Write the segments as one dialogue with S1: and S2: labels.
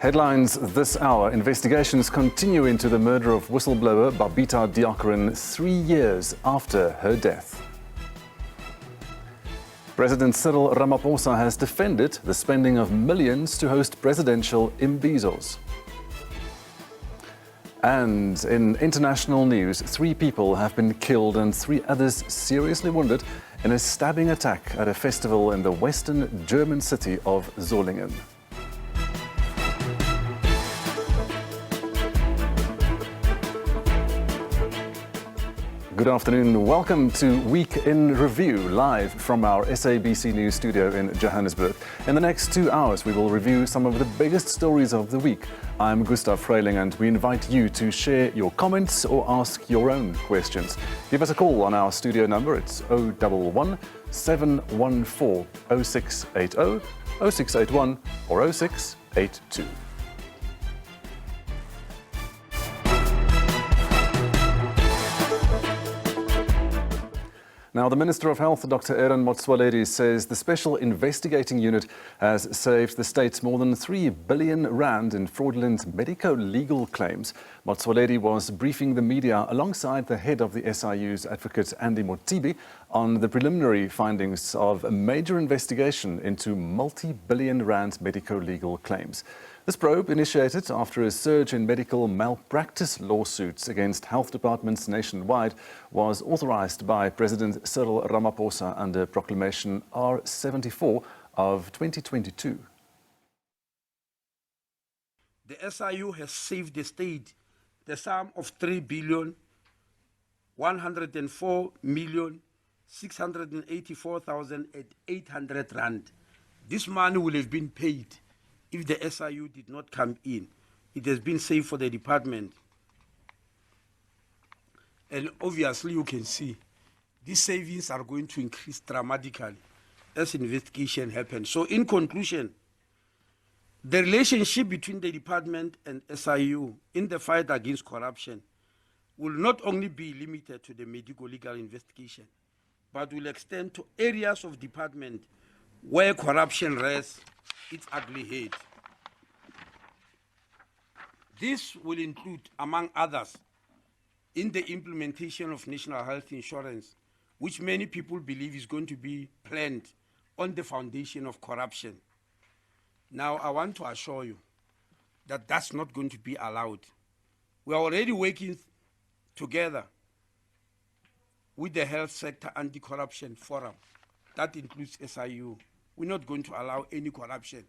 S1: Headlines this hour. Investigations continue into the murder of whistleblower Babita Deokaran 3 years after her death. President Cyril Ramaphosa has defended the spending of millions to host presidential Imbizos. And in international news, 3 people have been killed and 3 others seriously wounded in a stabbing attack at a festival in the western German city of Solingen. Good afternoon. Welcome to Week in Review, live from our SABC News studio in Johannesburg. In the next 2 hours, we will review some of the biggest stories of the week. I'm Gustav Freiling, and we invite you to share your comments or ask your own questions. Give us a call on our studio number. It's 011 714 0680, 0681 or 0682. Now, the Minister of Health, Dr. Airline, says the Special Investigating Unit has saved the state more than 3 billion rand in fraudulent medico-legal claims. Motsoaledi was briefing the media alongside the head of the SIU's advocate Andy Motibi on the preliminary findings of a major investigation into multi-billion rand medico-legal claims. This probe, initiated after a surge in medical malpractice lawsuits against health departments nationwide, was authorized by President Cyril Ramaphosa under Proclamation R74 of 2022.
S2: The SIU has saved the state the sum of 3,104,684,800 rand. This money will have been paid if the SIU did not come in. It has been saved for the department. And obviously you can see these savings are going to increase dramatically as investigation happens. So in conclusion, the relationship between the department and SIU in the fight against corruption will not only be limited to the medico-legal investigation, but will extend to areas of department where corruption rests its ugly head. This will include, among others, in the implementation of national health insurance, which many people believe is going to be planned on the foundation of corruption. Now, I want to assure you that that's not going to be allowed. We are already working together with the Health Sector Anti-Corruption Forum. That includes SIU. We're not going to allow any corruption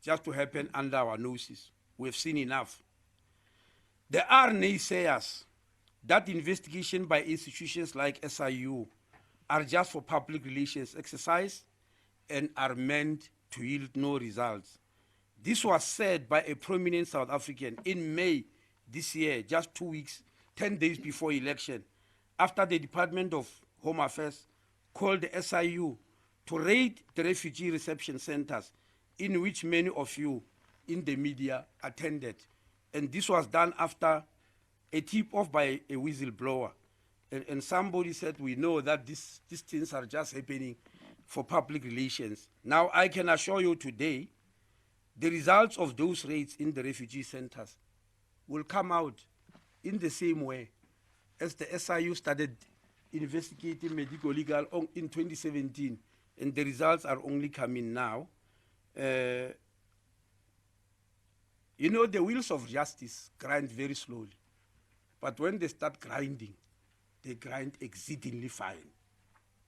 S2: just to happen under our noses. We've seen enough. There are naysayers that investigation by institutions like SIU are just for public relations exercise and are meant to yield no results. This was said by a prominent South African in May this year, just 2 weeks, 10 days before election, after the Department of Home Affairs called the SIU to raid the refugee reception centers in which many of you in the media attended. And this was done after a tip-off by a whistleblower. And somebody said, we know that these things are just happening for public relations. Now, I can assure you today, the results of those raids in the refugee centers will come out in the same way as the SIU started investigating medico-legal in 2017. And the results are only coming now. You know, the wheels of justice grind very slowly. But when they start grinding, they grind exceedingly fine.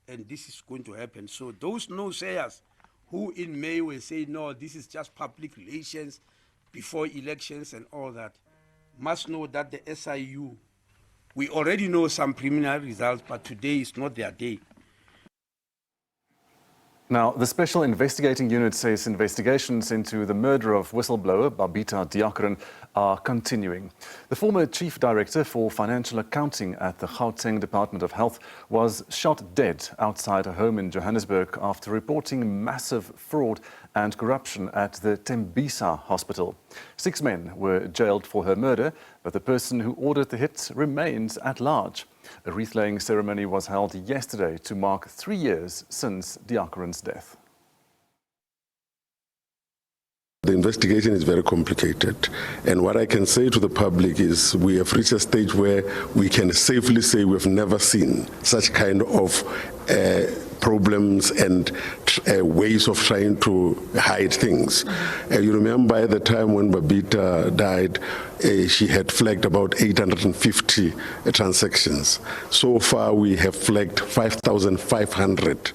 S2: And this is going to happen. So those naysayers who in May will say, no, this is just public relations before elections and all that, must know that the SIU, we already know some preliminary results, but today is not their day.
S1: Now, the Special Investigating Unit says investigations into the murder of whistleblower Babita Deokaran are continuing. The former Chief Director for Financial Accounting at the Gauteng Department of Health was shot dead outside a home in Johannesburg after reporting massive fraud and corruption at the Tembisa hospital. 6 men were jailed for her murder, but the person who ordered the hit remains at large. A wreath-laying ceremony was held yesterday to mark 3 years since Deokaran's death.
S3: The investigation is very complicated, and what I can say to the public is we have reached a stage where we can safely say we've never seen such kind of problems and ways of trying to hide things. You remember at the time when Babita died, she had flagged about 850 transactions. So far we have flagged 5,500.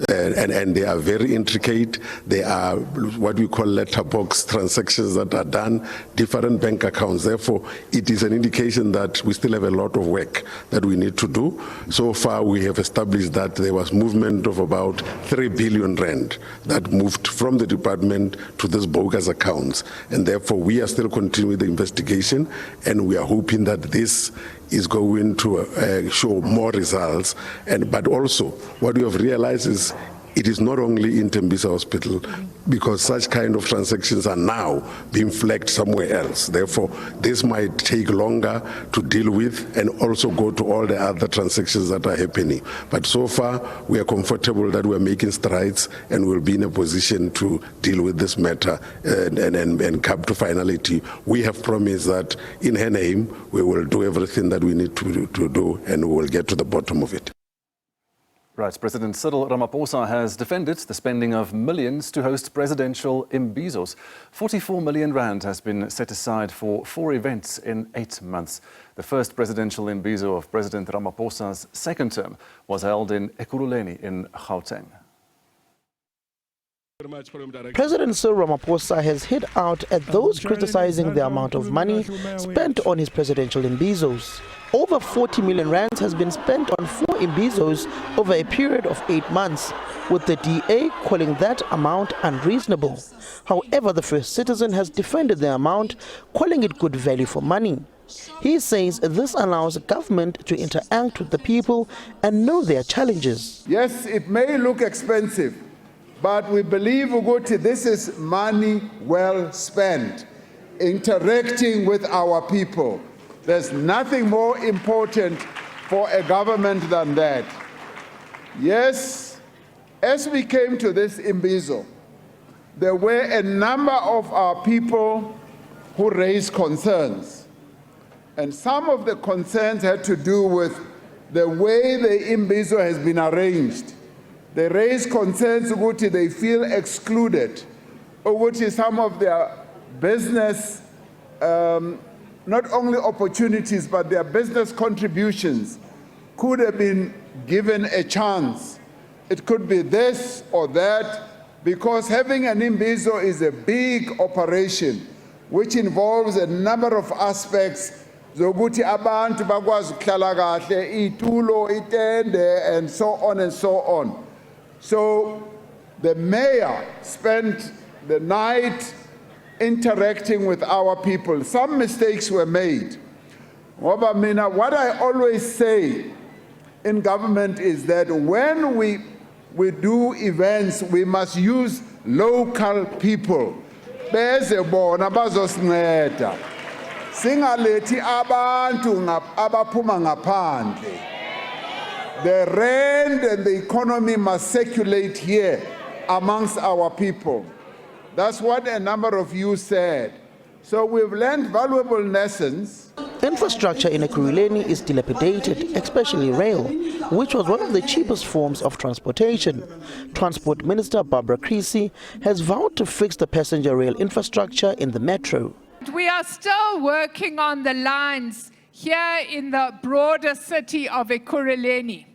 S3: And they are very intricate. They are what we call letterbox transactions that are done, different bank accounts. Therefore, it is an indication that we still have a lot of work that we need to do. So far, we have established that there was movement of about 3 billion rand that moved from the department to these bogus accounts. And therefore, we are still continuing the investigation, and we are hoping that this is going to show more results. But also, what we have realized is it is not only in Tembisa Hospital, because such kind of transactions are now being flagged somewhere else. Therefore, this might take longer to deal with and also go to all the other transactions that are happening. But so far, we are comfortable that we are making strides and will be in a position to deal with this matter and come to finality. We have promised that in her name, we will do everything that we need to do, and we will get to the bottom of it.
S1: Right, President Cyril Ramaphosa has defended the spending of millions to host presidential Imbizos. 44 million rand has been set aside for 4 events in 8 months. The first presidential Imbizo of President Ramaphosa's second term was held in Ekurhuleni in Gauteng.
S4: President Cyril Ramaphosa has hit out at those criticizing the amount of money spent on his presidential Imbizos. Over 40 million rands has been spent on 4 Imbizos over a period of 8 months, with the DA calling that amount unreasonable. However, the First Citizen has defended the amount, calling it good value for money. He says this allows government to interact with the people and know their challenges.
S5: Yes, it may look expensive, but we believe this is money well spent, interacting with our people. There's nothing more important for a government than that. Yes, as we came to this Imbizo, there were a number of our people who raised concerns. And some of the concerns had to do with the way the Imbizo has been arranged. They raise concerns ukuthi they feel excluded, or some of their business, not only opportunities, but their business contributions could have been given a chance. It could be this or that, because having an Imbizo is a big operation, which involves a number of aspects. Zokuthi abantu bakwazi ukuhlala kahle, itulo, itende, and so on and so on. So the mayor spent the night interacting with our people. Some mistakes were made. What I always say in government is that when we do events, we must use local people. Beze bona bazosinceda. Singalethi abantu abaphuma ngaphandle. The rand and the economy must circulate here amongst our people. That's what a number of you said. So we've learned valuable lessons.
S4: Infrastructure in Ekurhuleni is dilapidated, especially rail, which was one of the cheapest forms of transportation. Transport Minister Barbara Creasy has vowed to fix the passenger rail infrastructure in the metro.
S6: We are still working on the lines here in the broader city of Ekurhuleni.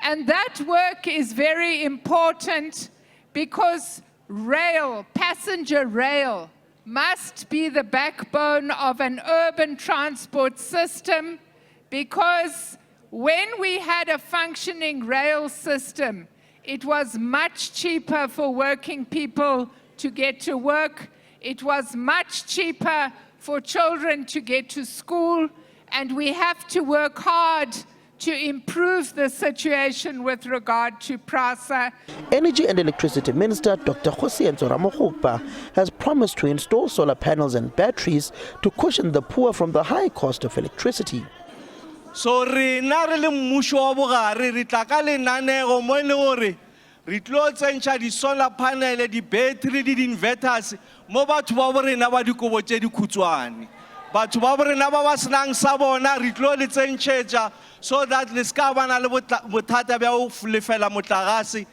S6: And that work is very important because rail, passenger rail, must be the backbone of an urban transport system, because when we had a functioning rail system, it was much cheaper for working people to get to work. It was much cheaper for children to get to school, and we have to work hard to improve the situation with regard to PRASA.
S4: Energy and Electricity Minister Dr. Kgosientsho Ramokgopa has promised to install solar panels and batteries to cushion the poor from the high cost of electricity.
S7: So re na re le mmusho wa bogare re tla ka lenaneo mo e le gore Re tlo tsentšha di solar panel, di battery, di inverters mo batho ba bo rena ba dikobo tše dikhutshwane. Batho ba bo rena ba ba senang sa bona re tlo le tsentšhetša so that le ska ba na le bothata bja go lefela motlagase.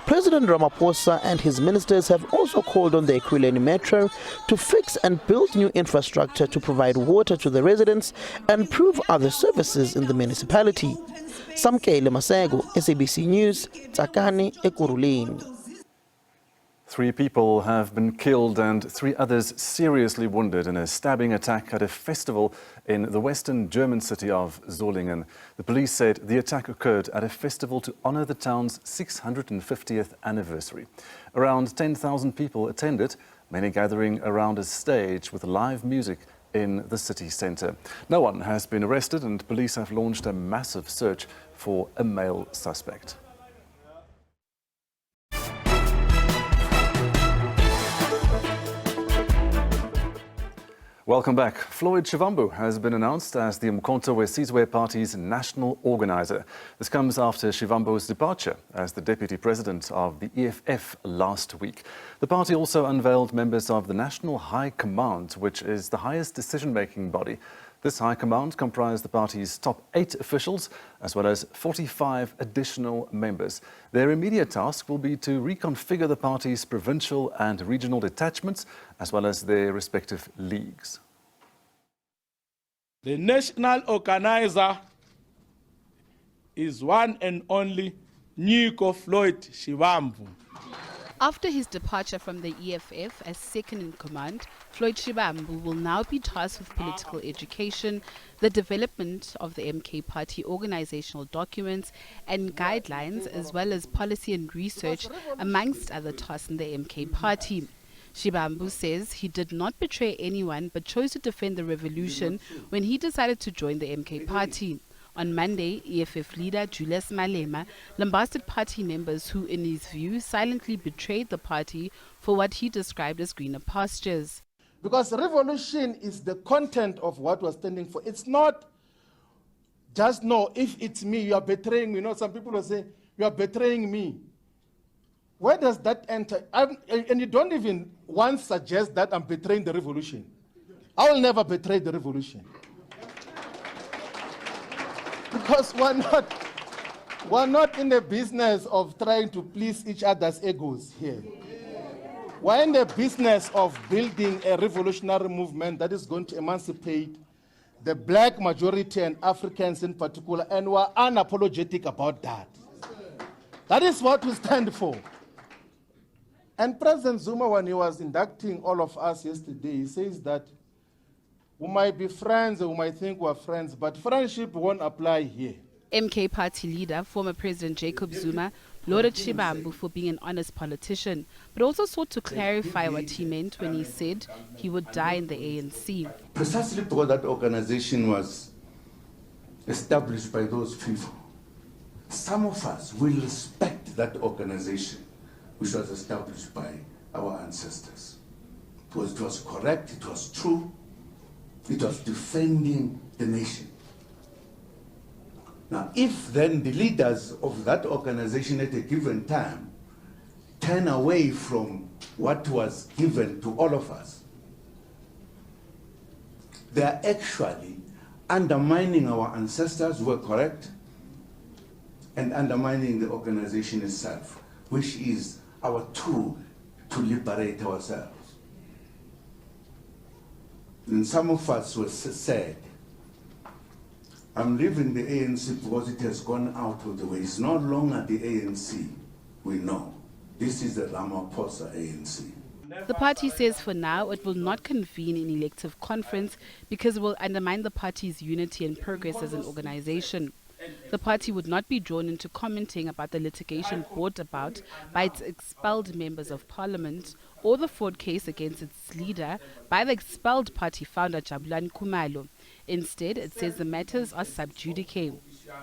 S4: President Ramaphosa and his ministers have also called on the Ekurhuleni Metro to fix and build new infrastructure to provide water to the residents and improve other services in the municipality. Samkele Masego, SABC News, Tsakane, Ekurhuleni.
S1: 3 people have been killed and 3 others seriously wounded in a stabbing attack at a festival in the western German city of Solingen. The police said the attack occurred at a festival to honor the town's 650th anniversary. Around 10,000 people attended, many gathering around a stage with live music in the city centre. No one has been arrested and police have launched a massive search for a male suspect. Welcome back. Floyd Shivambu has been announced as the Umkhonto weSizwe Party's national organizer. This comes after Shivambu's departure as the deputy president of the EFF last week. The party also unveiled members of the National High Command, which is the highest decision-making body. This High Command comprised the party's top 8 officials, as well as 45 additional members. Their immediate task will be to reconfigure the party's provincial and regional detachments, as well as their respective leagues.
S8: The national organizer is one and only Nico Floyd Shivambu.
S9: After his departure from the EFF as second in command, Floyd Shivambu will now be tasked with political education, the development of the MK Party organizational documents and guidelines, as well as policy and research, amongst other tasks in the MK Party. Shivambu says he did not betray anyone but chose to defend the revolution when he decided to join the MK Party. On Monday, EFF leader Julius Malema lambasted party members who, in his view, silently betrayed the party for what he described as greener pastures.
S10: Because revolution is the content of what we're standing for. It's not just, no, if it's me, you are betraying me. You know, some people will say, you are betraying me. Where does that enter? And you don't even once suggest that I'm betraying the revolution. I will never betray the revolution. Because we're not in the business of trying to please each other's egos here. We're in the business of building a revolutionary movement that is going to emancipate the black majority and Africans in particular, and we're unapologetic about that. That is what we stand for. And President Zuma, when he was inducting all of us yesterday, he says that we might be friends and we might think we're friends, but friendship won't apply here.
S9: MK Party leader, former President Jacob Zuma, lauded Shivambu for being an honest politician, but also sought to clarify what he meant when he said he would die in the ANC.
S11: Precisely because that organization was established by those people, some of us will respect that organization which was established by our ancestors. Because it was correct, it was true, it was defending the nation. Now, if then the leaders of that organization at a given time turn away from what was given to all of us, they are actually undermining our ancestors who were correct and undermining the organization itself, which is our tool to liberate ourselves. And some of us were said, I'm leaving the ANC because it has gone out of the way. It's no longer the ANC we know. This is the Ramaphosa ANC.
S9: The party says for now it will not convene an elective conference because it will undermine the party's unity and progress as an organization. The party would not be drawn into commenting about the litigation brought about by its expelled members of parliament or the fraud case against its leader by the expelled party founder Jabulani Khumalo. Instead, it says the matters are sub judice.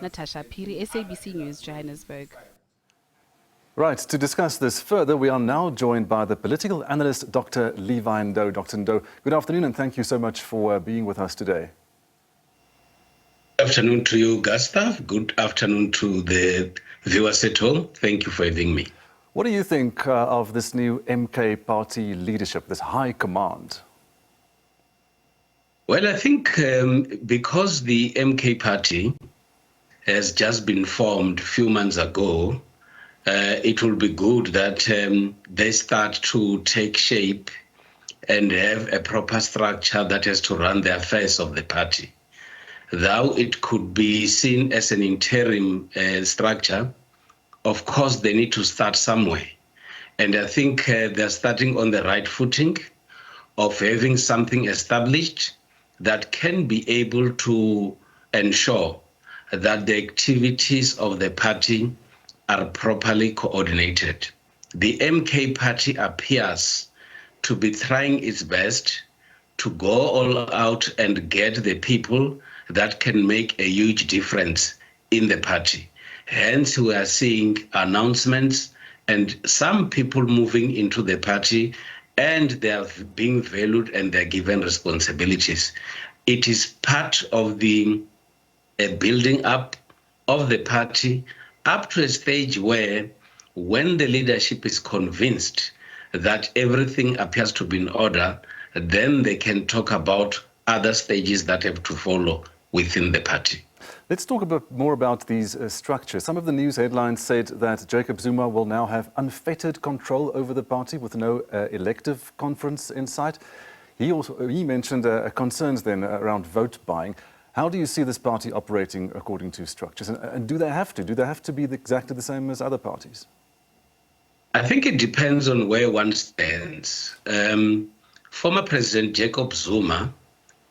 S9: Natasha Piri, SABC News, Johannesburg.
S1: Right, to discuss this further, we are now joined by the political analyst Dr. Levi Ndo. Dr. Ndo, good afternoon and thank you so much for being with us today.
S12: Good afternoon to you, Gustav. Good afternoon to the viewers at home. Thank you for having me.
S1: What do you think of this new MK party leadership, this high command?
S12: Well, I think because the MK party has just been formed a few months ago, it will be good that they start to take shape and have a proper structure that has to run the affairs of the party. Though it could be seen as an interim structure, of course they need to start somewhere. And I think they're starting on the right footing of having something established that can be able to ensure that the activities of the party are properly coordinated. The MK party appears to be trying its best to go all out and get the people that can make a huge difference in the party. Hence, we are seeing announcements and some people moving into the party, and they are being valued and they're given responsibilities. It is part of the building up of the party up to a stage where when the leadership is convinced that everything appears to be in order, then they can talk about other stages that have to follow within the party.
S1: Let's talk a bit more about these structures. Some of the news headlines said that Jacob Zuma will now have unfettered control over the party with no elective conference in sight. He mentioned concerns then around vote buying. How do you see this party operating according to structures? And do they have to? Do they have to be exactly the same as other parties?
S12: I think it depends on where one stands. Former President Jacob Zuma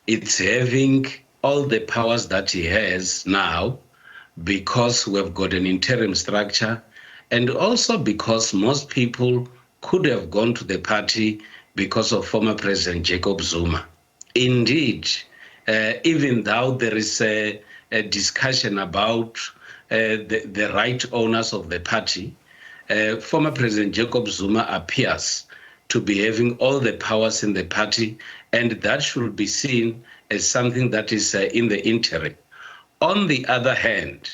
S12: is having all the powers that he has now because we've got an interim structure, and also because most people could have gone to the party because of former President Jacob Zuma. Indeed, even though there is a discussion about the right owners of the party, former President Jacob Zuma appears to be having all the powers in the party, and that should be seen as something that is in the interim. On the other hand,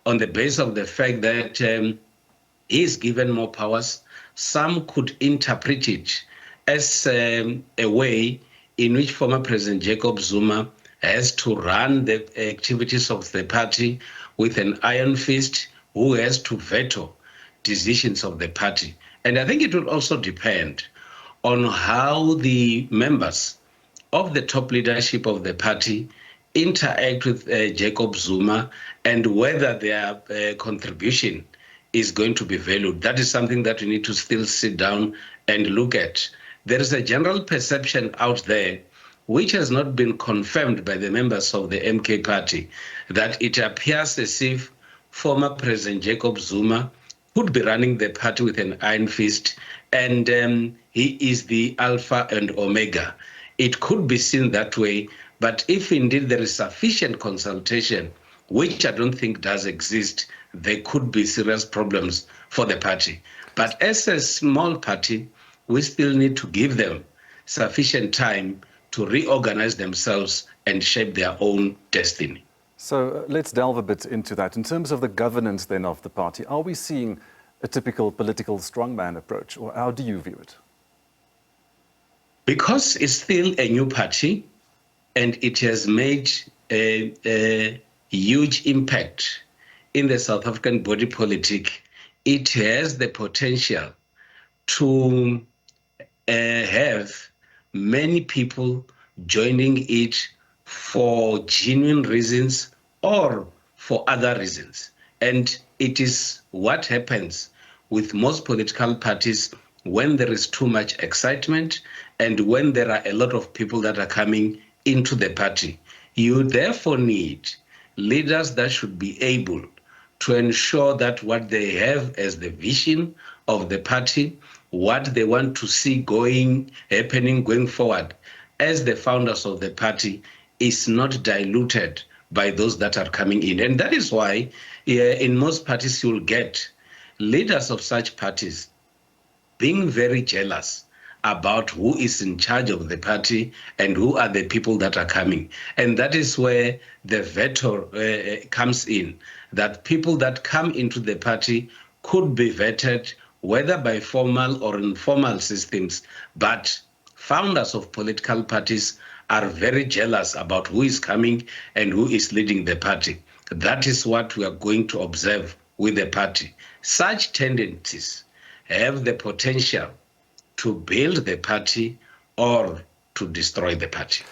S12: on the basis of the fact that he is given more powers, some could interpret it as a way in which former President Jacob Zuma has to run the activities of the party with an iron fist, who has to veto decisions of the party. And I think it will also depend on how the members of the top leadership of the party interact with Jacob Zuma and whether their contribution is going to be valued. That is something that we need to still sit down and look at. There is a general perception out there, which has not been confirmed by the members of the MK party, that it appears as if former President Jacob Zuma could be running the party with an iron fist, and he is the alpha and omega. It could be seen that way, but if indeed there is sufficient consultation, which I don't think does exist, there could be serious problems for the party. But as a small party, we still need to give them sufficient time to reorganize themselves and shape their own destiny.
S1: So let's delve a bit into that. In terms of the governance then of the party, are we seeing a typical political strongman approach, or how do you view it?
S12: Because it's still a new party and it has made a huge impact in the South African body politic, it has the potential to have many people joining it for genuine reasons or for other reasons. And it is what happens with most political parties when there is too much excitement and when there are a lot of people that are coming into the party. You therefore need leaders that should be able to ensure that what they have as the vision of the party, what they want to see happening going forward as the founders of the party, is not diluted by those that are coming in. And that is why in most parties you'll get leaders of such parties being very jealous about who is in charge of the party and who are the people that are coming. And that is where the veto comes in, that people that come into the party could be vetted, whether by formal or informal systems, but founders of political parties are very jealous about who is coming and who is leading the party. That is what we are going to observe with the party. Such tendencies have the potential to build the party or to destroy the party.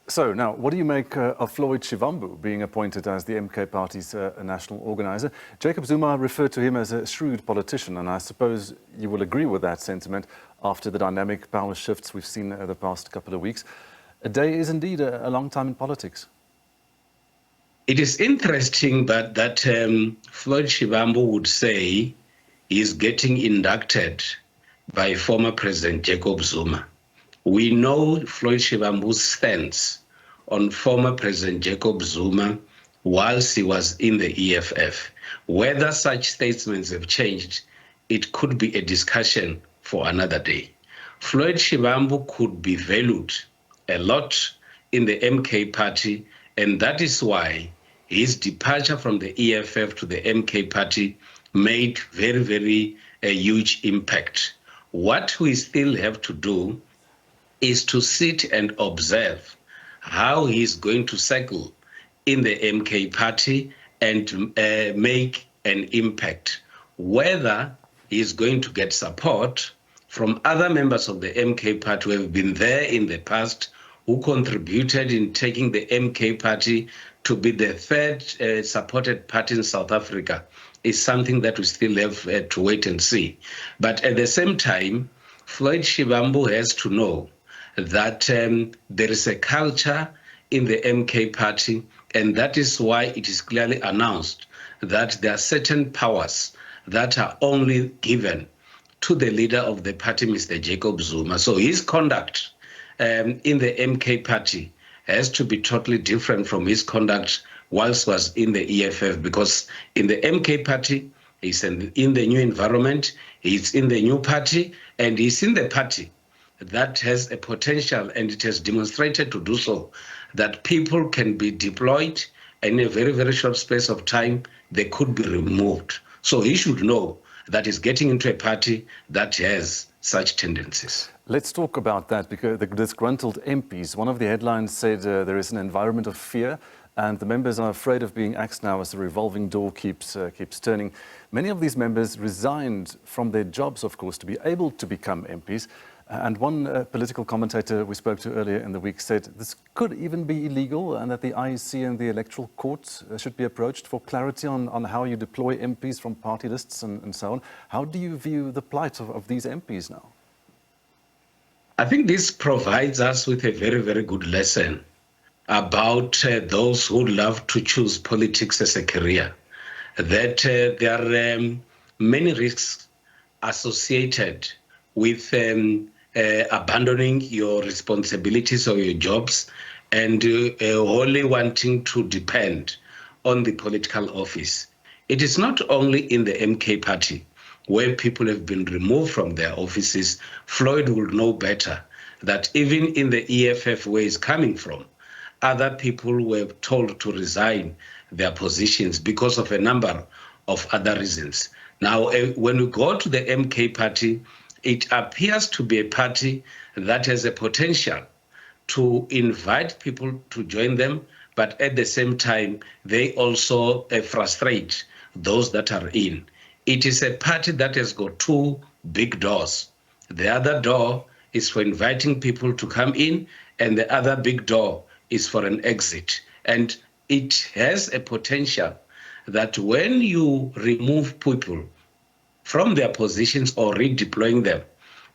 S1: So now, what do you make of Floyd Shivambu being appointed as the MK Party's national organizer? Jacob Zuma referred to him as a shrewd politician, and I suppose you will agree with that sentiment after the dynamic power shifts we've seen the past couple of weeks. A day is indeed a long time in politics.
S12: It is interesting that Floyd Shivambu would say he's getting inducted by former President Jacob Zuma. We know Floyd Shivambu's stance on former President Jacob Zuma whilst he was in the EFF. Whether such statements have changed, it could be a discussion for another day. Floyd Shivambu could be valued a lot in the MK party, and that is why his departure from the EFF to the MK party made very a huge impact. What we still have to do is to sit and observe how he's going to cycle in the MK party and make an impact. Whether he's going to get support from other members of the MK party who have been there in the past, who contributed in taking the MK party to be the third supported party in South Africa, is something that we still have to wait and see. But at the same time, Floyd Shivambu has to know that there is a culture in the MK party, and that is why it is clearly announced that there are certain powers that are only given to the leader of the party, Mr. Jacob Zuma. So his conduct in the MK party has to be totally different from his conduct whilst was in the EFF, because in the MK party, he's in the new environment, he's in the new party, and he's in the party that has a potential, and it has demonstrated to do so, that people can be deployed and in a very short space of time, they could be removed. So he should know that he's getting into a party that has such tendencies.
S1: Let's talk about that, because the disgruntled MPs, one of the headlines said there is an environment of fear and the members are afraid of being axed now as the revolving door keeps turning. Many of these members resigned from their jobs, of course, to be able to become MPs. And one political commentator we spoke to earlier in the week said this could even be illegal and that the IEC and the electoral courts should be approached for clarity on how you deploy MPs from party lists and so on. How do you view the plight of these MPs now?
S12: I think this provides us with a very good lesson about those who love to choose politics as a career, that there are many risks associated with abandoning your responsibilities or your jobs and wholly wanting to depend on the political office. It is not only in the MK party where people have been removed from their offices. Floyd will know better that even in the EFF where he's coming from, other people were told to resign their positions because of a number of other reasons. Now, when we go to the MK party, it appears to be a party that has a potential to invite people to join them, but at the same time, they also frustrate those that are in. It is a party that has got two big doors. The other door is for inviting people to come in, and the other big door is for an exit. And it has a potential that when you remove people from their positions or redeploying them,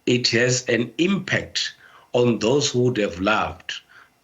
S12: it has an impact on those who would have loved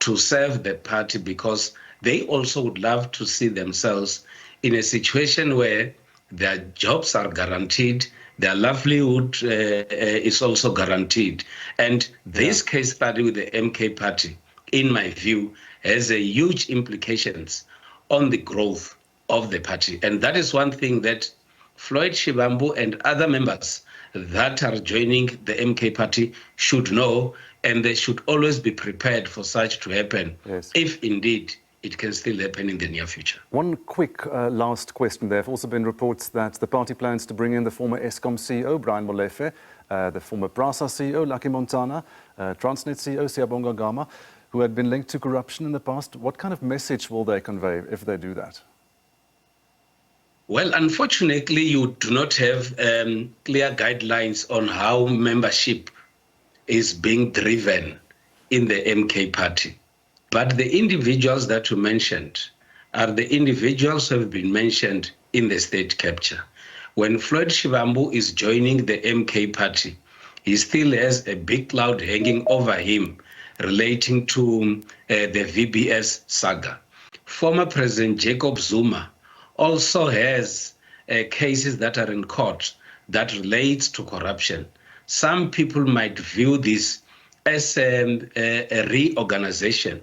S12: to serve the party, because they also would love to see themselves in a situation where their jobs are guaranteed, their livelihood is also guaranteed. And this case study with the MK party, in my view, has a huge implications on the growth of the party. And that is one thing that Floyd Shivambu and other members that are joining the MK party should know, and they should always be prepared for such to happen, if indeed it can still happen in the near future.
S1: One quick last question. There have also been reports that the party plans to bring in the former Eskom CEO, Brian Molefe, the former Prasa CEO, Lucky Montana, Transnet CEO, Siyabonga Gama, who had been linked to corruption in the past. What kind of message will they convey if they do that?
S12: Well, unfortunately, you do not have clear guidelines on how membership is being driven in the MK party. But the individuals that you mentioned are the individuals who have been mentioned in the state capture. When Floyd Shivambu is joining the MK party, he still has a big cloud hanging over him relating to the VBS saga. Former President Jacob Zuma also has cases that are in court that relates to corruption. Some people might view this as a reorganization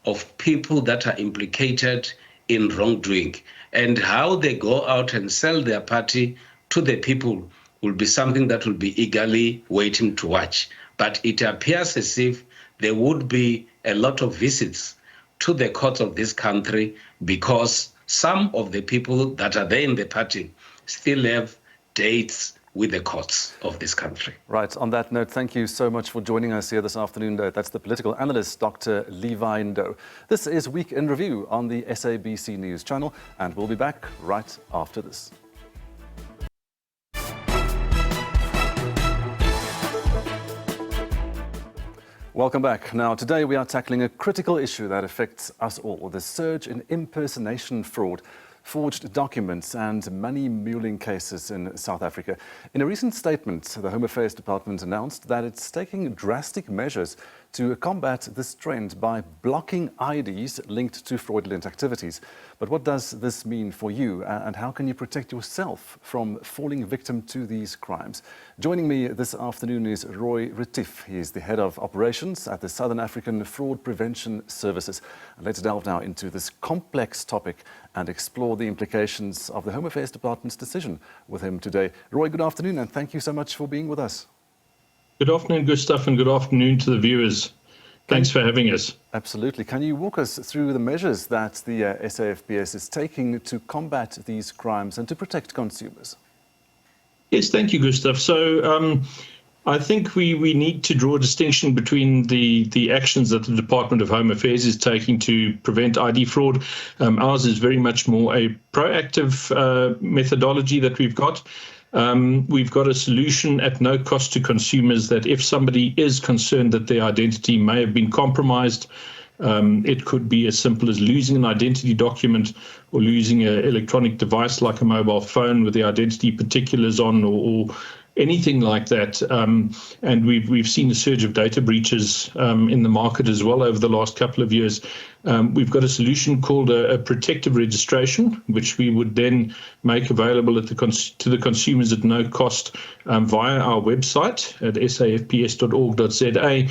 S12: of people that are implicated in wrongdoing, and how they go out and sell their party to the people will be something that will be eagerly waiting to watch. But it appears as if there would be a lot of visits to the courts of this country because some of the people that are there in the party still have dates with the courts of this country.
S1: Right. On that note, thank you so much for joining us here this afternoon. That's the political analyst, Dr. Levi Ndo. This is Week in Review on the SABC News channel, and we'll be back right after this. Welcome back. Now, today we are tackling a critical issue that affects us all, the surge in impersonation fraud, forged documents and money muling cases in South Africa. In a recent statement, the Home Affairs Department announced that it's taking drastic measures to combat this trend by blocking IDs linked to fraudulent activities. But what does this mean for you, and how can you protect yourself from falling victim to these crimes? Joining me this afternoon is Roy Retief. He is the head of operations at the Southern African Fraud Prevention Services. And let's delve now into this complex topic and explore the implications of the Home Affairs Department's decision with him today. Roy, good afternoon, and thank you so much for being with us.
S13: Good afternoon, Gustav, and good afternoon to the viewers. Thanks for having us.
S1: Absolutely. Can you walk us through the measures that the SAFPS is taking to combat these crimes and to protect consumers?
S13: Yes, thank you, Gustav. So I think we need to draw a distinction between the actions that the Department of Home Affairs is taking to prevent ID fraud. Ours is very much more a proactive methodology that we've got. We've got a solution at no cost to consumers that if somebody is concerned that their identity may have been compromised, it could be as simple as losing an identity document or losing an electronic device like a mobile phone with the identity particulars on, or anything like that. And we've seen a surge of data breaches in the market as well over the last couple of years. We've got a solution called a protective registration, which we would then make available to the consumers at no cost via our website at safps.org.za,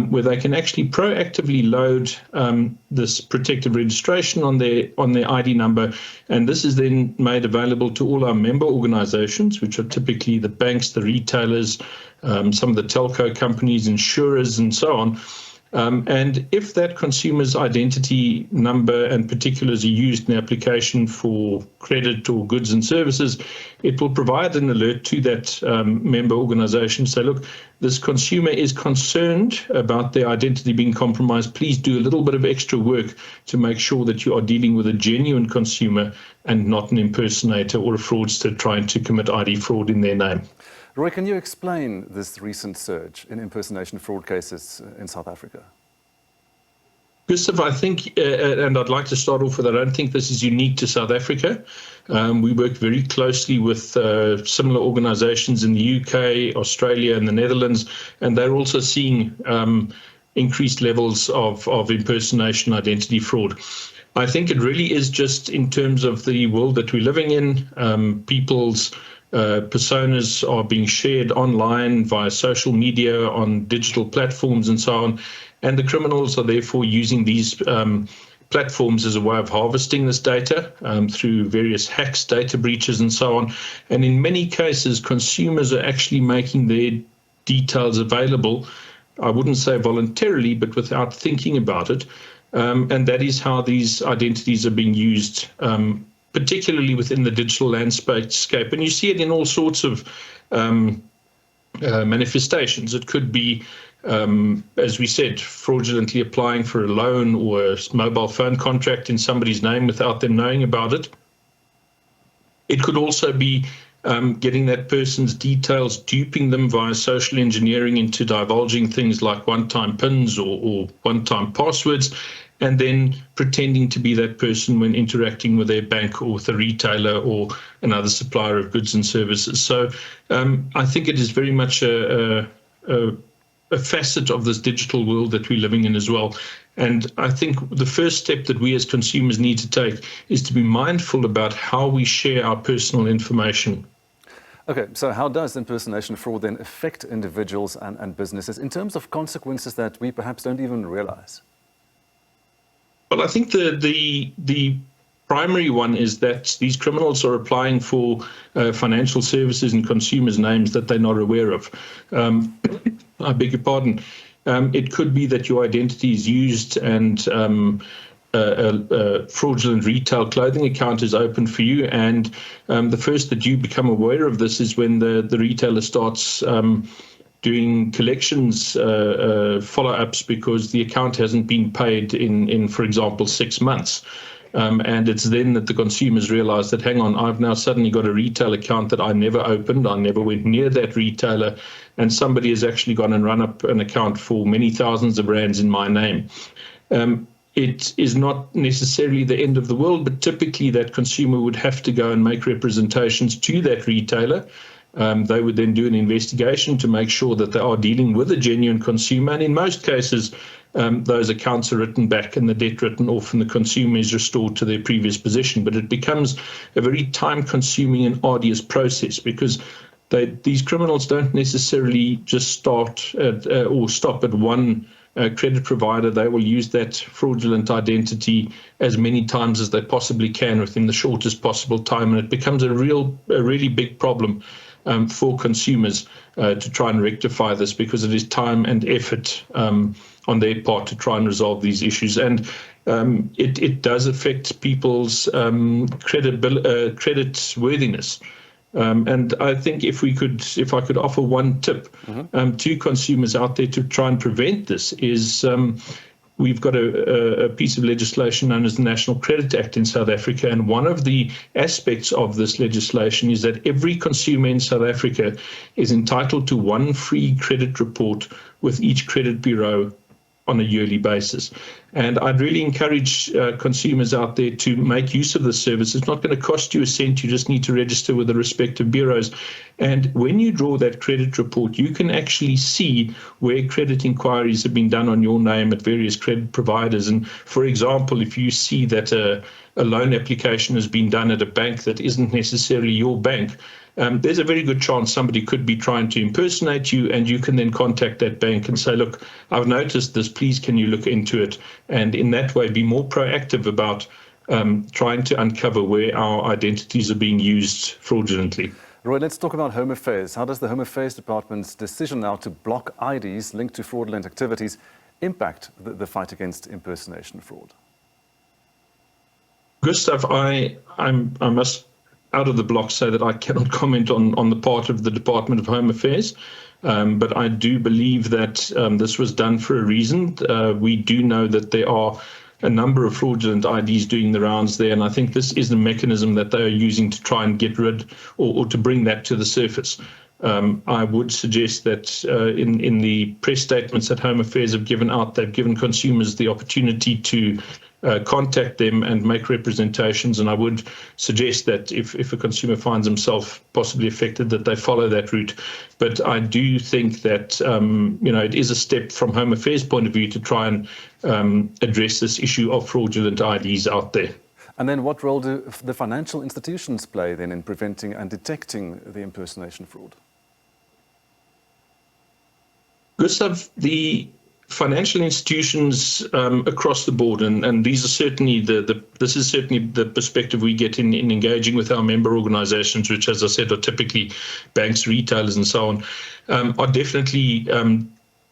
S13: where they can actually proactively load this protective registration on their ID number. And this is then made available to all our member organizations, which are typically the banks, the retailers, some of the telco companies, insurers, and so on. And if that consumer's identity number and particulars are used in the application for credit or goods and services, it will provide an alert to that member organization. Say, look, this consumer is concerned about their identity being compromised. Please do a little bit of extra work to make sure that you are dealing with a genuine consumer and not an impersonator or a fraudster trying to commit ID fraud in their name.
S1: Roy, can you explain this recent surge in impersonation fraud cases in South Africa?
S13: Gustav, I think, and I'd like to start off with, I don't think this is unique to South Africa. We work very closely with similar organizations in the UK, Australia, and the Netherlands, and they're also seeing increased levels of impersonation identity fraud. I think it really is just in terms of the world that we're living in. People's personas are being shared online via social media, on digital platforms and so on. And the criminals are therefore using these platforms as a way of harvesting this data through various hacks, data breaches and so on. And in many cases, consumers are actually making their details available, I wouldn't say voluntarily, but without thinking about it, and that is how these identities are being used, particularly within the digital landscape. And you see it in all sorts of manifestations. It could be, as we said, fraudulently applying for a loan or a mobile phone contract in somebody's name without them knowing about it. It could also be getting that person's details, duping them via social engineering into divulging things like one-time PINs or one-time passwords, and then pretending to be that person when interacting with their bank or with a retailer or another supplier of goods and services. So I think it is very much a facet of this digital world that we're living in as well. And I think the first step that we as consumers need to take is to be mindful about how we share our personal information.
S1: Okay, so how does impersonation fraud then affect individuals and businesses in terms of consequences that we perhaps don't even realize?
S13: Well, I think the primary one is that these criminals are applying for financial services and consumers' names that they're not aware of. I beg your pardon. It could be that your identity is used and a fraudulent retail clothing account is open for you, and the first that you become aware of this is when the retailer starts doing collections follow-ups because the account hasn't been paid in, for example, 6 months. And it's then that the consumers realize that, hang on, I've now suddenly got a retail account that I never opened. I never went near that retailer. And somebody has actually gone and run up an account for many thousands of rands in my name. It is not necessarily the end of the world, but typically that consumer would have to go and make representations to that retailer. They would then do an investigation to make sure that they are dealing with a genuine consumer. And in most cases, those accounts are written back and the debt written off and the consumer is restored to their previous position. But it becomes a very time-consuming and arduous process because these criminals don't necessarily just start at, or stop at one credit provider. They will use that fraudulent identity as many times as they possibly can within the shortest possible time. And it becomes a really big problem for consumers to try and rectify this because it is time and effort on their part to try and resolve these issues. And it does affect people's credit worthiness. And I think if I could offer one tip to consumers out there to try and prevent this is we've got a piece of legislation known as the National Credit Act in South Africa. And one of the aspects of this legislation is that every consumer in South Africa is entitled to one free credit report with each credit bureau on a yearly basis. And I'd really encourage consumers out there to make use of this service. It's not going to cost you a cent. You just need to register with the respective bureaus. And when you draw that credit report, you can actually see where credit inquiries have been done on your name at various credit providers. And for example, if you see that a loan application has been done at a bank that isn't necessarily your bank, there's a very good chance somebody could be trying to impersonate you, and you can then contact that bank and say, look, I've noticed this, please can you look into it? And in that way be more proactive about trying to uncover where our identities are being used fraudulently.
S1: Roy, let's talk about Home Affairs. How does the Home Affairs Department's decision now to block IDs linked to fraudulent activities impact the fight against impersonation fraud?
S13: Gustav, I must out of the block say that I cannot comment on the part of the Department of Home Affairs, but I do believe that this was done for a reason. We do know that there are a number of fraudulent IDs doing the rounds there, and I think this is the mechanism that they are using to try and get rid or to bring that to the surface. I would suggest that in the press statements that Home Affairs have given out, they've given consumers the opportunity to contact them and make representations. And I would suggest that if a consumer finds himself possibly affected, that they follow that route. But I do think that it is a step from Home Affairs' point of view to try and address this issue of fraudulent IDs out there.
S1: And then what role do the financial institutions play then in preventing and detecting the impersonation fraud?
S13: Gustav, the financial institutions across the board, and these are certainly this is certainly the perspective we get in engaging with our member organizations, which, as I said, are typically banks, retailers, and so on, are definitely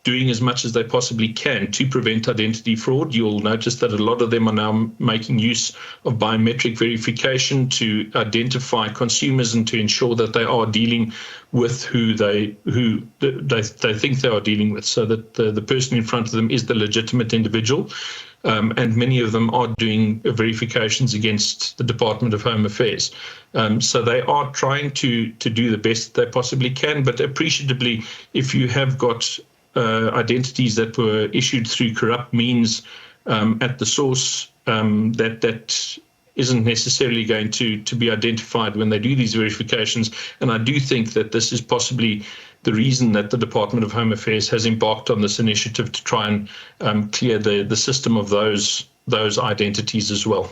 S13: doing as much as they possibly can to prevent identity fraud. You'll notice that a lot of them are now making use of biometric verification to identify consumers and to ensure that they are dealing with who they think they are dealing with, so that the person in front of them is the legitimate individual. And many of them are doing verifications against the Department of Home Affairs. So they are trying to do the best they possibly can, but appreciably, if you have got identities that were issued through corrupt means at the source, that isn't necessarily going to be identified when they do these verifications. And I do think that this is possibly the reason that the Department of Home Affairs has embarked on this initiative to try and clear the system of those identities as well.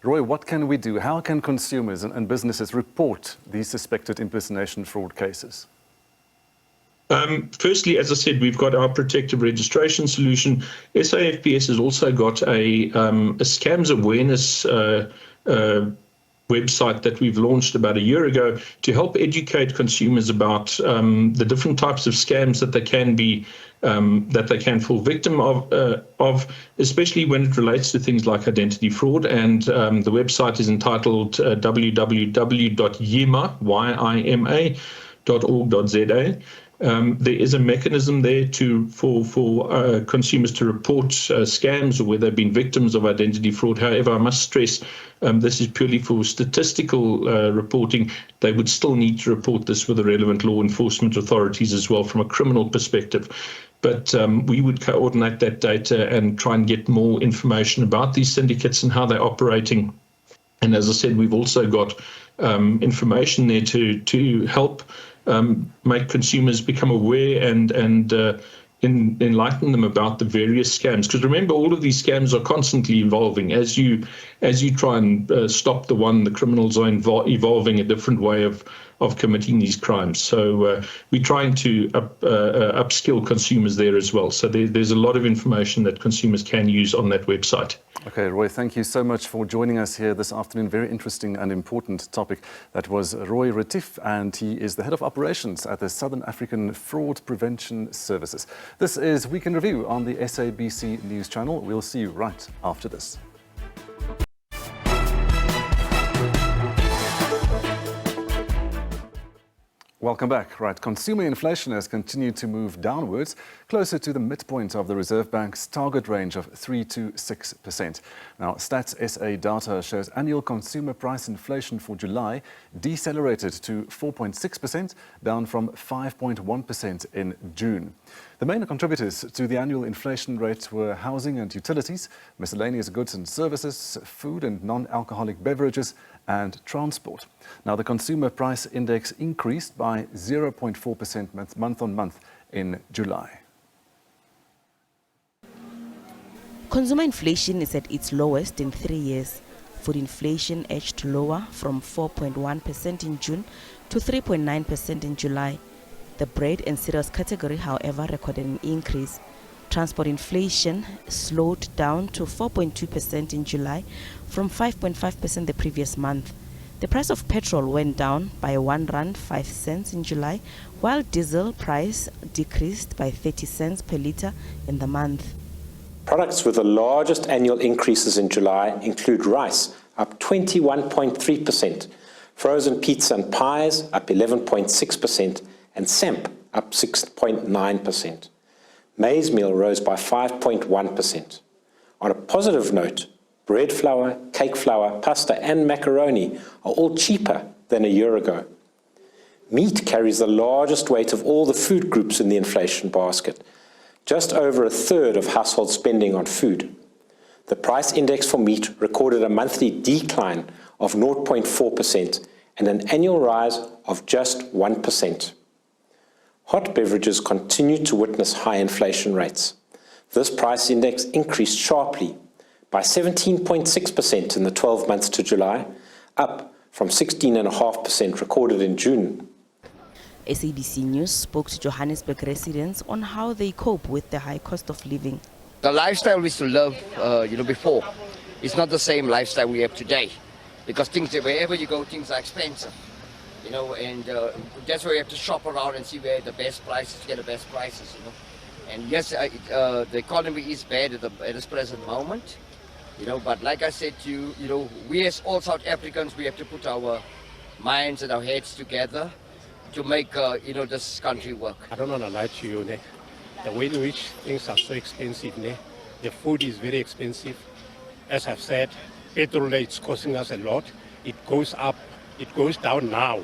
S1: Roy, what can we do? How can consumers and businesses report these suspected impersonation fraud cases?
S13: Firstly, as I said, we've got our protective registration solution. SAFPS has also got a scams awareness website that we've launched about a year ago to help educate consumers about the different types of scams that they can fall victim of, especially when it relates to things like identity fraud. And the website is entitled www.yima.org.za. There is a mechanism there for consumers to report scams or where they've been victims of identity fraud. However, I must stress this is purely for statistical reporting. They would still need to report this with the relevant law enforcement authorities as well from a criminal perspective. But we would coordinate that data and try and get more information about these syndicates and how they're operating. And as I said, we've also got information there to help make consumers become aware and enlighten them about the various scams. Because remember, all of these scams are constantly evolving. As you try and stop the one, the criminals are evolving a different way of committing these crimes. So we're trying to upskill consumers there as well. So there's a lot of information that consumers can use on that website.
S1: Okay, Roy, thank you so much for joining us here this afternoon. Very interesting and important topic. That was Roy Retief, and he is the Head of Operations at the Southern African Fraud Prevention Services. This is Week in Review on the SABC News Channel. We'll see you right after this. Welcome back. Right, consumer inflation has continued to move downwards, closer to the midpoint of the Reserve Bank's target range of 3 to 6%. Now, Stats SA data shows annual consumer price inflation for July decelerated to 4.6%, down from 5.1% in June. The main contributors to the annual inflation rate were housing and utilities, miscellaneous goods and services, food and non-alcoholic beverages, and transport. Now, the consumer price index increased by 0.4% month on month in July.
S14: Consumer inflation is at its lowest in 3 years. Food inflation edged lower from 4.1% in June to 3.9% in July. The bread and cereals category, however, recorded an increase. Transport inflation slowed down to 4.2% in July from 5.5% the previous month. The price of petrol went down by R1.05 in July, while diesel price decreased by 30 cents per litre in the month.
S15: Products with the largest annual increases in July include rice, up 21.3%, frozen pizza and pies, up 11.6%, and SEMP, up 6.9%. Maize meal rose by 5.1%. On a positive note, bread flour, cake flour, pasta and macaroni are all cheaper than a year ago. Meat carries the largest weight of all the food groups in the inflation basket, just over a third of household spending on food. The price index for meat recorded a monthly decline of 0.4% and an annual rise of just 1%. Hot beverages continue to witness high inflation rates. This price index increased sharply by 17.6% in the 12 months to July, up from 16.5% recorded in June.
S14: SABC News spoke to Johannesburg residents on how they cope with the high cost of living.
S16: The lifestyle we used to live, before, it's not the same lifestyle we have today, because things, wherever you go, things are expensive. And that's where you have to shop around and see where the best prices, get the best prices, And yes, the economy is bad at this present moment, but like I said to you, we as all South Africans, we have to put our minds and our heads together to make, this country work.
S17: I don't want to lie to you, the way in which things are so expensive, the food is very expensive. As I've said, petrol is costing us a lot. It goes up, it goes down now.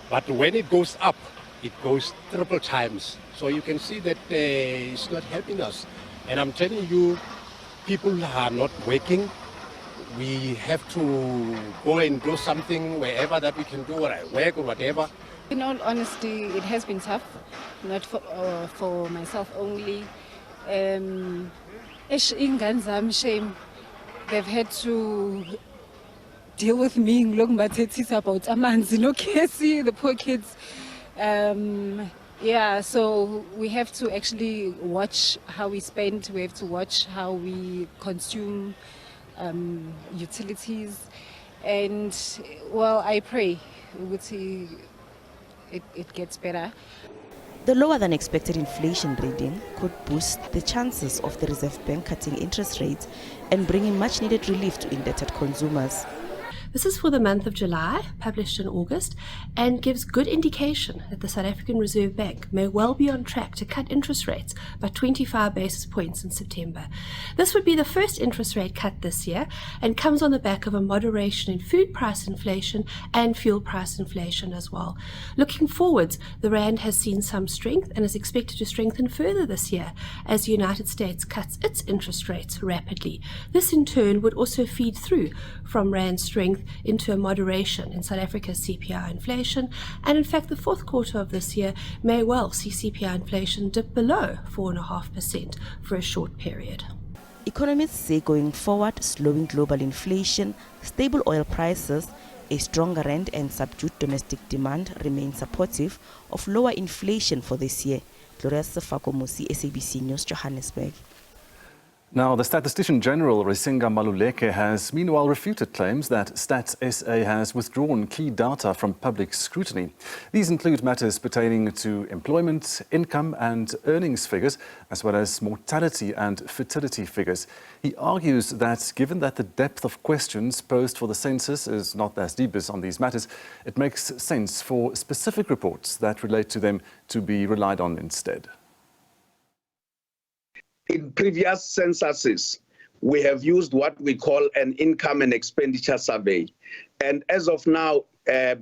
S17: But when it goes up, it goes triple times. So you can see that it's not helping us. And I'm telling you, people are not working. We have to go and do something wherever that we can do, or work or whatever.
S18: In all honesty, it has been tough, not for myself only. Shame. They've had to deal with me about the poor kids. So we have to actually watch how we spend. We have to watch how we consume utilities. And, well, I pray it gets better.
S14: The lower than expected inflation reading could boost the chances of the Reserve Bank cutting interest rates and bringing much needed relief to indebted consumers.
S19: This is for the month of July, published in August, and gives good indication that the South African Reserve Bank may well be on track to cut interest rates by 25 basis points in September. This would be the first interest rate cut this year and comes on the back of a moderation in food price inflation and fuel price inflation as well. Looking forwards, the rand has seen some strength and is expected to strengthen further this year as the United States cuts its interest rates rapidly. This in turn would also feed through from rand strength into a moderation in South Africa's CPI inflation, and in fact the fourth quarter of this year may well see CPI inflation dip below 4.5% for a short period.
S14: Economists say going forward, slowing global inflation, stable oil prices, a stronger rand and subdued domestic demand remain supportive of lower inflation for this year. Gloria Sefakomusi, SABC News, Johannesburg.
S1: Now, the Statistician General, Risinga Maluleke, has meanwhile refuted claims that Stats SA has withdrawn key data from public scrutiny. These include matters pertaining to employment, income and earnings figures, as well as mortality and fertility figures. He argues that given that the depth of questions posed for the census is not as deep as on these matters, it makes sense for specific reports that relate to them to be relied on instead.
S20: In previous censuses, we have used what we call an income and expenditure survey. And as of now,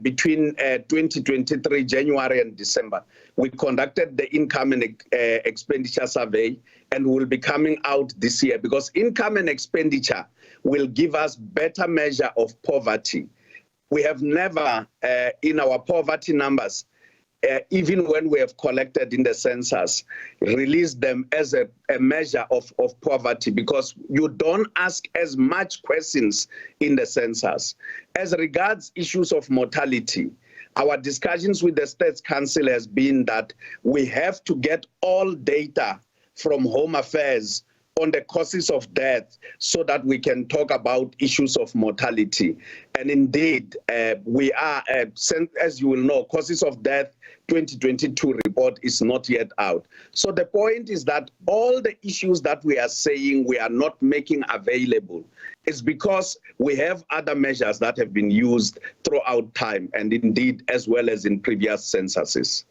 S20: between 2023, January and December, we conducted the income and expenditure survey, and will be coming out this year because income and expenditure will give us better measure of poverty. We have never, in our poverty numbers, even when we have collected in the census, released them as a measure of poverty because you don't ask as much questions in the census. As regards issues of mortality, our discussions with the States Council has been that we have to get all data from Home Affairs on the causes of death so that we can talk about issues of mortality. And indeed, we are, as you will know, causes of death 2022 report is not yet out. So the point is that all the issues that we are saying we are not making available is because we have other measures that have been used throughout time and indeed as well as in previous censuses.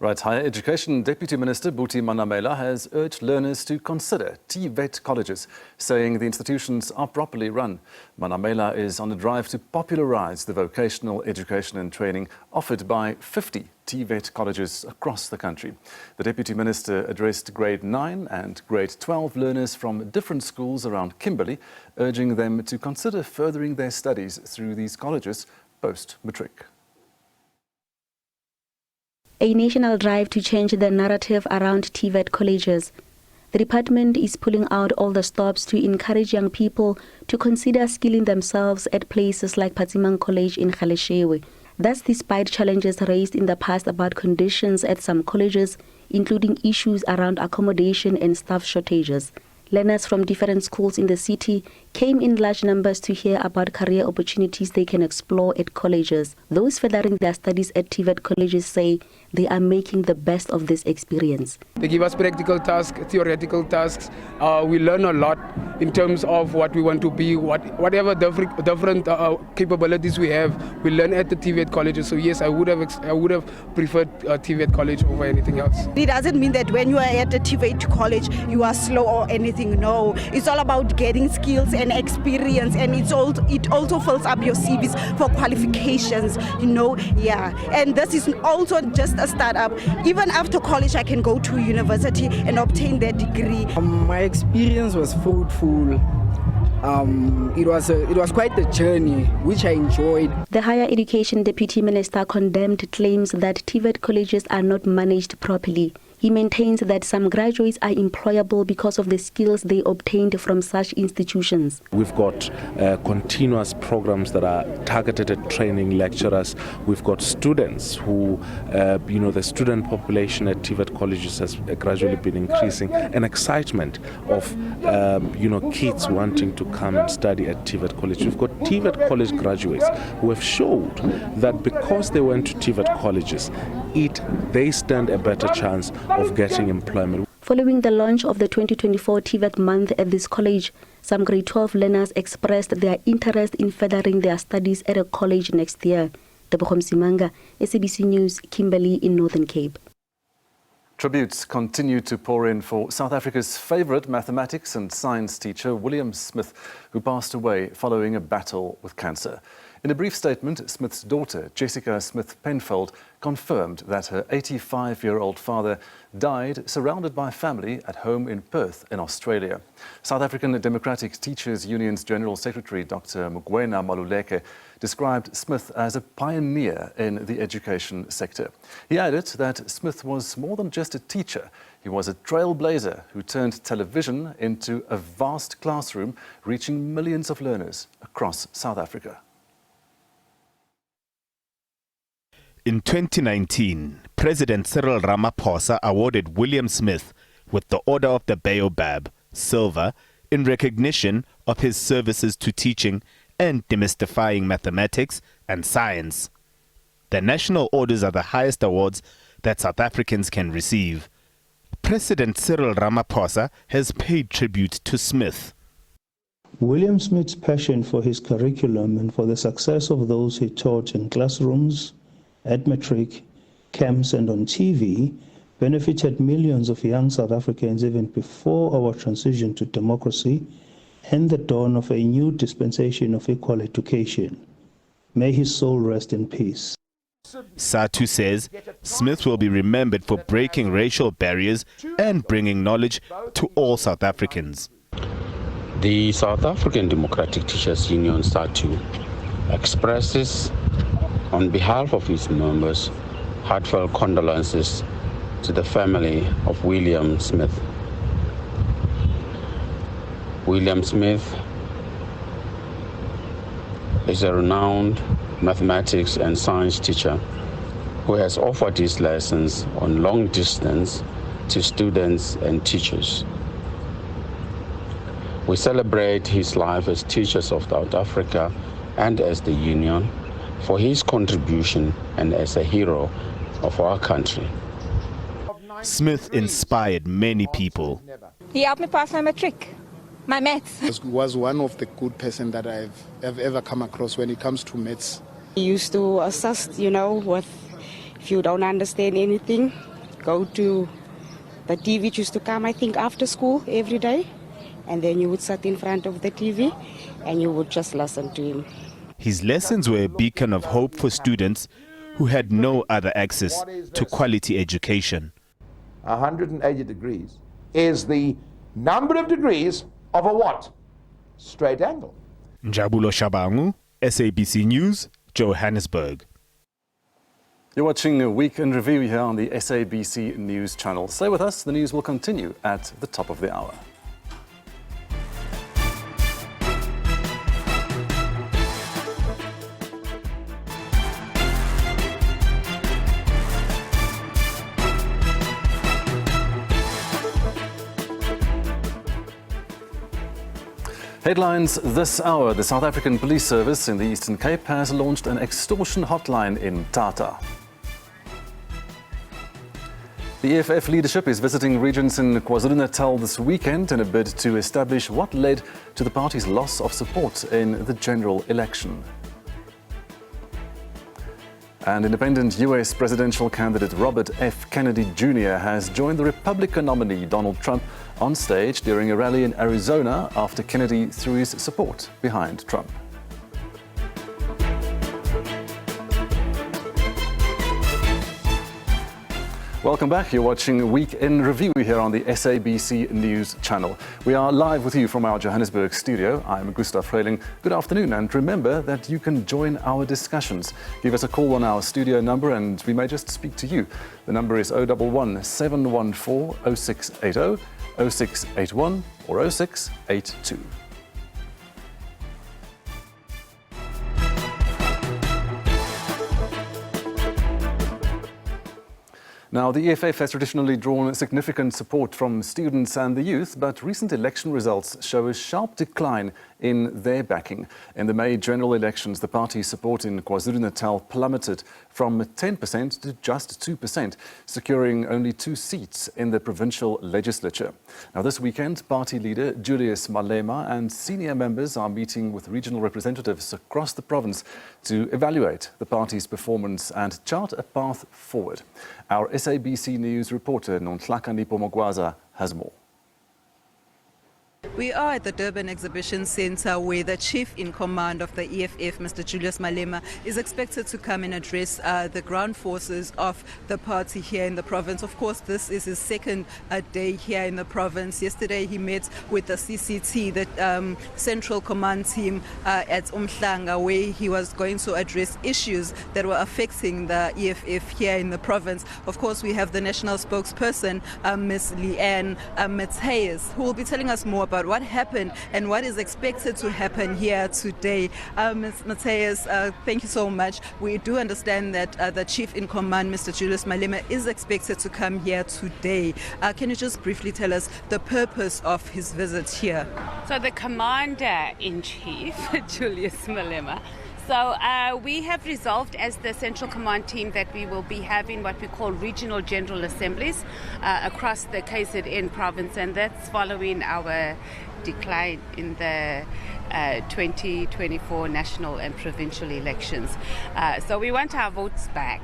S1: Right, Higher Education Deputy Minister Buti Manamela has urged learners to consider TVET colleges, saying the institutions are properly run. Manamela is on a drive to popularise the vocational education and training offered by 50 TVET colleges across the country. The Deputy Minister addressed grade 9 and grade 12 learners from different schools around Kimberley, urging them to consider furthering their studies through these colleges post-matric.
S21: A national drive to change the narrative around TVET colleges. The department is pulling out all the stops to encourage young people to consider skilling themselves at places like Patsimang College in Galeshewe. That's despite challenges raised in the past about conditions at some colleges, including issues around accommodation and staff shortages. Learners from different schools in the city came in large numbers to hear about career opportunities they can explore at colleges. Those furthering their studies at TVET colleges say they are making the best of this experience.
S2: They give us practical tasks, theoretical tasks. We learn a lot in terms of what we want to be, whatever different capabilities we have, we learn at the TVET colleges. So yes, I would have preferred TVET college over anything else.
S22: It doesn't mean that when you are at a TVET college, you are slow or anything. No, it's all about getting skills and experience, and it also fills up your CVs for qualifications, yeah. And this is also just a startup. Even after college, I can go to university and obtain that degree.
S23: My experience was fruitful. It was quite a journey, which I enjoyed.
S21: The Higher Education Deputy Minister condemned claims that TVET colleges are not managed properly. He maintains that some graduates are employable because of the skills they obtained from such institutions.
S24: We've got continuous programs that are targeted at training lecturers. We've got students who, the student population at TVET colleges has gradually been increasing, and excitement of, kids wanting to come and study at TVET college. We've got TVET college graduates who have showed that because they went to TVET colleges, they stand a better chance of getting employment.
S21: Following the launch of the 2024 TVET month at this college, some grade 12 learners expressed their interest in furthering their studies at a college next year. Debochom Simanga, SABC News, Kimberley in Northern Cape.
S1: Tributes continue to pour in for South Africa's favourite mathematics and science teacher, William Smith, who passed away following a battle with cancer. In a brief statement, Smith's daughter, Jessica Smith-Penfold, confirmed that her 85-year-old father died surrounded by family at home in Perth in Australia. South African Democratic Teachers Union's General Secretary, Dr. Mugwena Maluleke, described Smith as a pioneer in the education sector. He added that Smith was more than just a teacher. He was a trailblazer who turned television into a vast classroom, reaching millions of learners across South Africa.
S25: In 2019, President Cyril Ramaphosa awarded William Smith with the Order of the Baobab, Silver, in recognition of his services to teaching and demystifying mathematics and science. The national orders are the highest awards that South Africans can receive. President Cyril Ramaphosa has paid tribute to Smith.
S26: William Smith's passion for his curriculum and for the success of those he taught in classrooms, at matric, camps and on TV benefited millions of young South Africans even before our transition to democracy and the dawn of a new dispensation of equal education. May his soul rest in peace.
S25: Satu says Smith will be remembered for breaking racial barriers and bringing knowledge to all South Africans.
S27: The South African Democratic Teachers Union, SATU, expresses on behalf of its members heartfelt condolences to the family of William Smith. William Smith is a renowned mathematics and science teacher who has offered his lessons on long distance to students and teachers. We celebrate his life as teachers of South Africa and as the Union for his contribution and as a hero of our country.
S25: Smith inspired many people.
S28: He helped me pass my matric, my maths.
S29: He was one of the good person that I've ever come across when it comes to maths.
S28: He used to assist, with if you don't understand anything, go to the TV, which used to come, I think, after school every day. And then you would sit in front of the TV and you would just listen to him.
S25: His lessons were a beacon of hope for students who had no other access to quality education.
S30: 180 degrees is the number of degrees of a what? Straight angle.
S25: Njabulo Shabangu, SABC News, Johannesburg.
S1: You're watching a Week in Review here on the SABC News channel. Stay with us, the news will continue at the top of the hour. Headlines this hour. The South African Police Service in the Eastern Cape has launched an extortion hotline in Tata. The EFF leadership is visiting regions in KwaZulu-Natal this weekend in a bid to establish what led to the party's loss of support in the general election. And independent US presidential candidate Robert F. Kennedy Jr. has joined the Republican nominee Donald Trump on stage during a rally in Arizona after Kennedy threw his support behind Trump. Welcome back. You're watching Week in Review here on the SABC News channel. We are live with you from our Johannesburg studio. I'm Gustav Freiling. Good afternoon, and remember that you can join our discussions. Give us a call on our studio number and we may just speak to you. The number is 011 714 0680, 0681 or 0682. Now, the EFF has traditionally drawn significant support from students and the youth, but recent election results show a sharp decline in their backing. In the May general elections, the party's support in KwaZulu-Natal plummeted from 10% to just 2%, securing only 2 seats in the provincial legislature. Now, this weekend, party leader Julius Malema and senior members are meeting with regional representatives across the province to evaluate the party's performance and chart a path forward. Our SABC News reporter Nonhlakani Pomogwaza has more.
S3: We are at the Durban Exhibition Centre where the Chief in Command of the EFF, Mr. Julius Malema, is expected to come and address the ground forces of the party here in the province. Of course, this is his second day here in the province. Yesterday he met with the CCT, the Central Command team at Umhlanga, where he was going to address issues that were affecting the EFF here in the province. Of course, we have the national spokesperson, Ms. Leanne Matthias, who will be telling us more about what happened and what is expected to happen here today. Ms. Matthias, thank you so much. We do understand that the Chief in Command, Mr. Julius Malema, is expected to come here today. Can you just briefly tell us the purpose of his visit here?
S4: So the Commander-in-Chief, Julius Malema, so we have resolved as the Central Command team that we will be having what we call regional general assemblies across the KZN province, and that's following our decline in the 2024 national and provincial elections. So we want our votes back,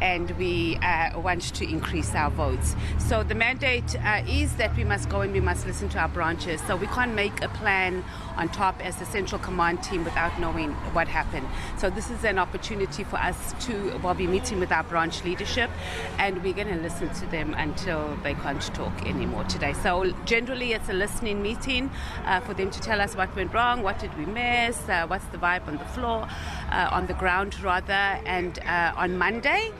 S4: and we want to increase our votes. So the mandate is that we must go and we must listen to our branches. So we can't make a plan on top as the Central Command team without knowing what happened. So this is an opportunity for us to, we'll be meeting with our branch leadership, and we're going to listen to them until they can't talk anymore today. So generally it's a listening meeting for them to tell us what went wrong, what did we miss, what's the vibe on the floor, on the ground rather, and on Monday,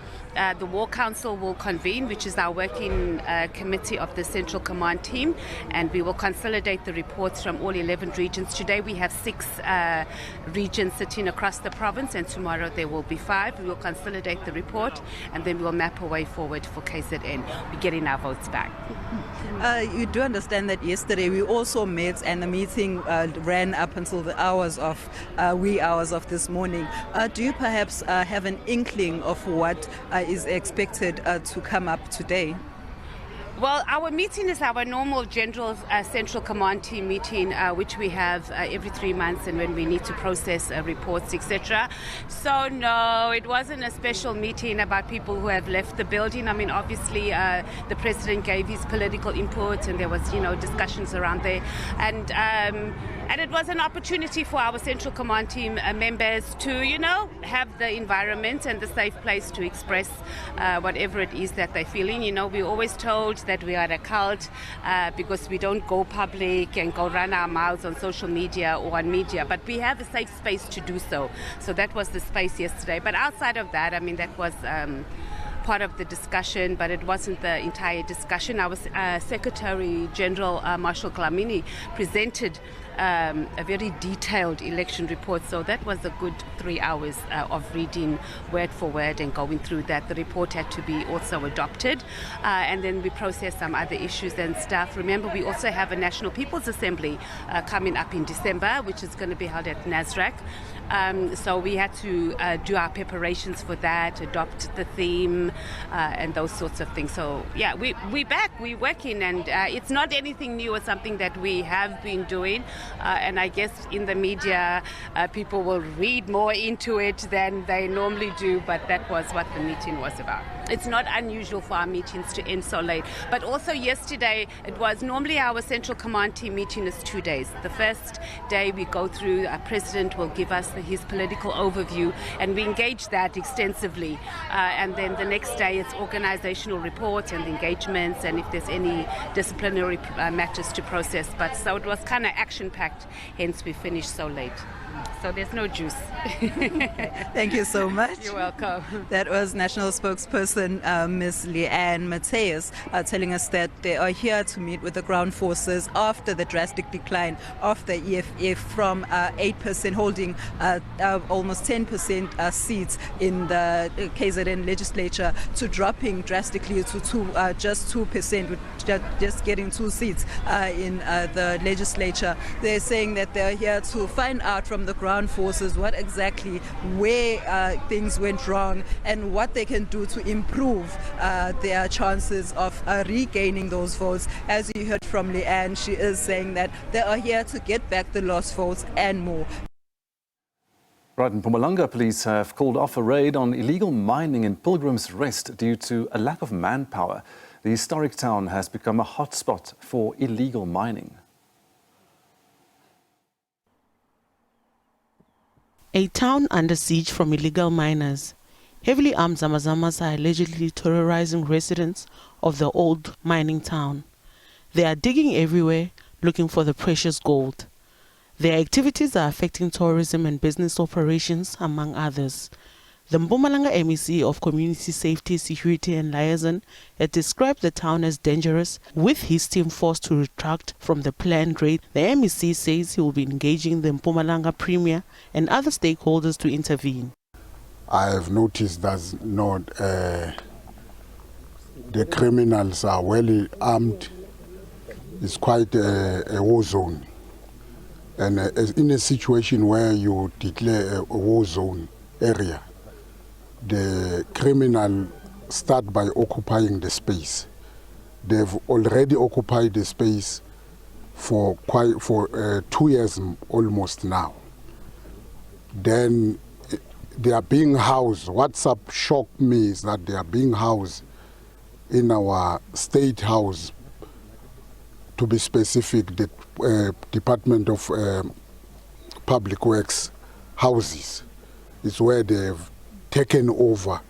S4: the War Council will convene, which is our working committee of the Central Command team, and we will consolidate the reports from all 11 regions. Today we have 6 regions sitting across the province, and tomorrow there will be 5. We will consolidate the report, and then we will map a way forward for KZN. We're getting our votes back.
S3: You do understand that yesterday we also met, and the meeting ran up until the wee hours of this morning. Do you perhaps have an inkling of what is expected to come up today?
S4: Well, our meeting is our normal general Central Command team meeting, which we have every 3 months, and when we need to process reports, etc. So no, it wasn't a special meeting about people who have left the building. I mean, obviously, the President gave his political input, and there was, discussions around there. And it was an opportunity for our Central Command team members to, have the environment and the safe place to express whatever it is that they're feeling. We're always told that we are a cult because we don't go public and go run our mouths on social media or on media, but we have a safe space to do so. So that was the space yesterday. But outside of that, that was part of the discussion, but it wasn't the entire discussion. Our Secretary General Marshal Dlamini presented a very detailed election report. So that was a good 3 hours of reading word for word and going through that. The report had to be also adopted, and then we processed some other issues and stuff. Remember, we also have a National People's Assembly coming up in December, which is going to be held at NASRAC. So we had to do our preparations for that, adopt the theme, and those sorts of things. So yeah, we're back, we're working, and it's not anything new or something that we have been doing. And I guess in the media, people will read more into it than they normally do, but that was what the meeting was about. It's not unusual for our meetings to end so late. But also yesterday, it was normally our Central Command team meeting is 2 days. The first day we go through, our president will give us his political overview, and we engage that extensively. And then the next day it's organizational reports and engagements, and if there's any disciplinary matters to process. But so it was kind of action-packed, hence we finished so late. So there's no juice.
S3: Thank you so much.
S4: You're welcome.
S3: That was National Spokesperson Ms. Leanne Mateus telling us that they are here to meet with the ground forces after the drastic decline of the EFF from 8% holding almost 10% seats in the KZN legislature to dropping drastically to just 2%, just getting 2 seats in the legislature. They're saying that they're here to find out from the ground forces what exactly, where things went wrong and what they can do to improve their chances of regaining those votes. As you heard from Leanne, she is saying that they are here to get back the lost votes and more.
S1: Right, in Mpumalanga, police have called off a raid on illegal mining in Pilgrim's Rest due to a lack of manpower. The historic town has become a hotspot for illegal mining.
S5: A town under siege from illegal miners. Heavily armed Zamazamas are allegedly terrorizing residents of the old mining town. They are digging everywhere, looking for the precious gold. Their activities are affecting tourism and business operations, among others. The Mpumalanga MEC of Community Safety, Security and Liaison had described the town as dangerous, with his team forced to retract from the planned raid. The MEC says he will be engaging the Mpumalanga Premier and other stakeholders to intervene.
S6: I have noticed that the criminals are well armed. It's quite a war zone. And in a situation where you declare a war zone area, the criminal start by occupying the space. They've already occupied the space for 2 years almost now. Then they are being housed. What's up shocked me is that they are being housed in our state house, to be specific, the Department of Public Works houses. It's where they've taken over.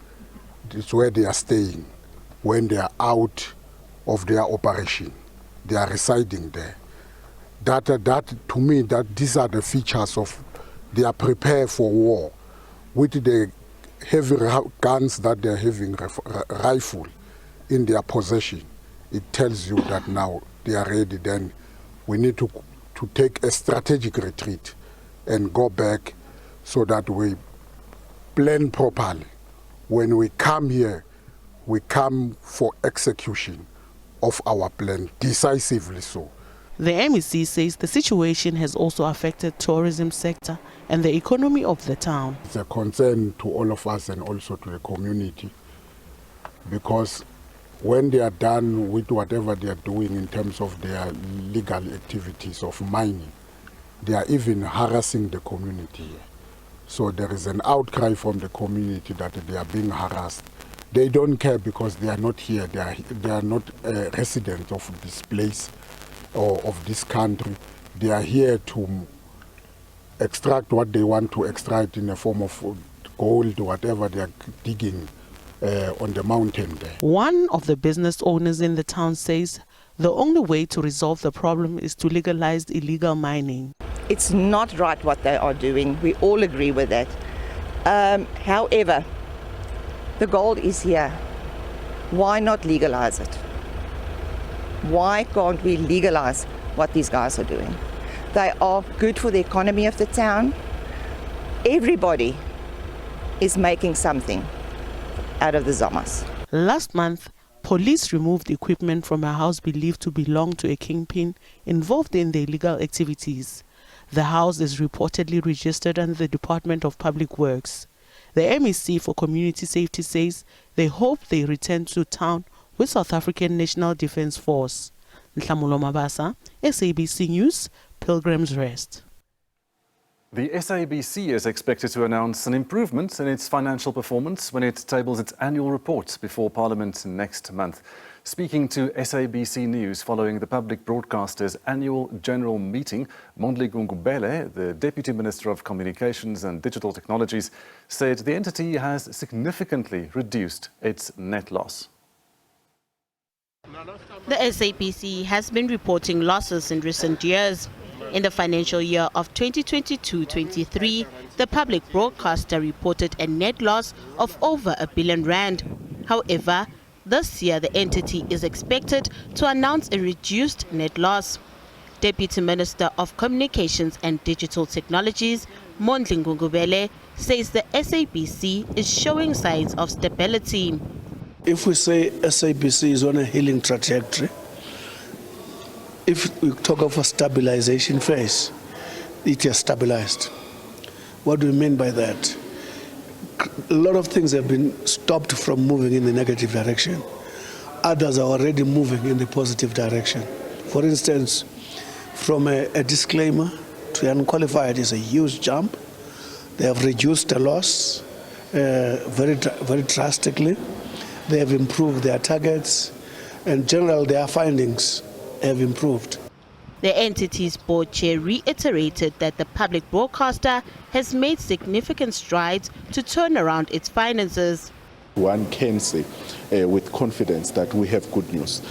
S6: It's where they are staying when they are out of their operation. They are residing there. That to me, that these are the features of they are prepared for war. With the heavy guns that they're having, rifle in their possession, it tells you that now they are ready. Then we need to take a strategic retreat and go back so that we plan properly. When we come here, we come for execution of our plan, decisively so.
S5: The MEC says the situation has also affected tourism sector and the economy of the town.
S6: It's a concern to all of us and also to the community, because when they are done with whatever they are doing in terms of their legal activities of mining, they are even harassing the community here. So there is an outcry from the community that they are being harassed. They don't care because they are not here. They are not residents of this place or of this country. They are here to extract what they want to extract in the form of gold or whatever they are digging on the mountain there.
S5: One of the business owners in the town says the only way to resolve the problem is to legalize illegal mining.
S7: It's not right what they are doing. We all agree with that. However, the gold is here. Why not legalize it? Why can't we legalize what these guys are doing? They are good for the economy of the town. Everybody is making something out of the Zumas.
S5: Last month, police removed equipment from a house believed to belong to a kingpin involved in the illegal activities. The house is reportedly registered under the Department of Public Works. The MEC for Community Safety says they hope they return to town with South African National Defence Force. Nhlamulo Mabasa, SABC News, Pilgrim's Rest.
S1: The SABC is expected to announce an improvement in its financial performance when it tables its annual report before Parliament next month. Speaking to SABC News following the public broadcaster's annual general meeting, Mondli Gungubele, the Deputy Minister of Communications and Digital Technologies, said the entity has significantly reduced its net loss.
S5: The SABC has been reporting losses in recent years. In the financial year of 2022-23, the public broadcaster reported a net loss of over R1 billion. However, this year the entity is expected to announce a reduced net loss. Deputy Minister of Communications and Digital Technologies, Mondli Gungubele, says the SABC is showing signs of stability.
S8: If we say SABC is on a healing trajectory, if we talk of a stabilization phase, it has stabilized. What do we mean by that? A lot of things have been stopped from moving in the negative direction. Others are already moving in the positive direction. For instance, from a disclaimer to unqualified is a huge jump. They have reduced the loss very drastically. They have improved their targets, and in general, their findings have improved.
S5: The entity's board chair reiterated that the public broadcaster has made significant strides to turn around its finances.
S9: One can say with confidence that we have good news,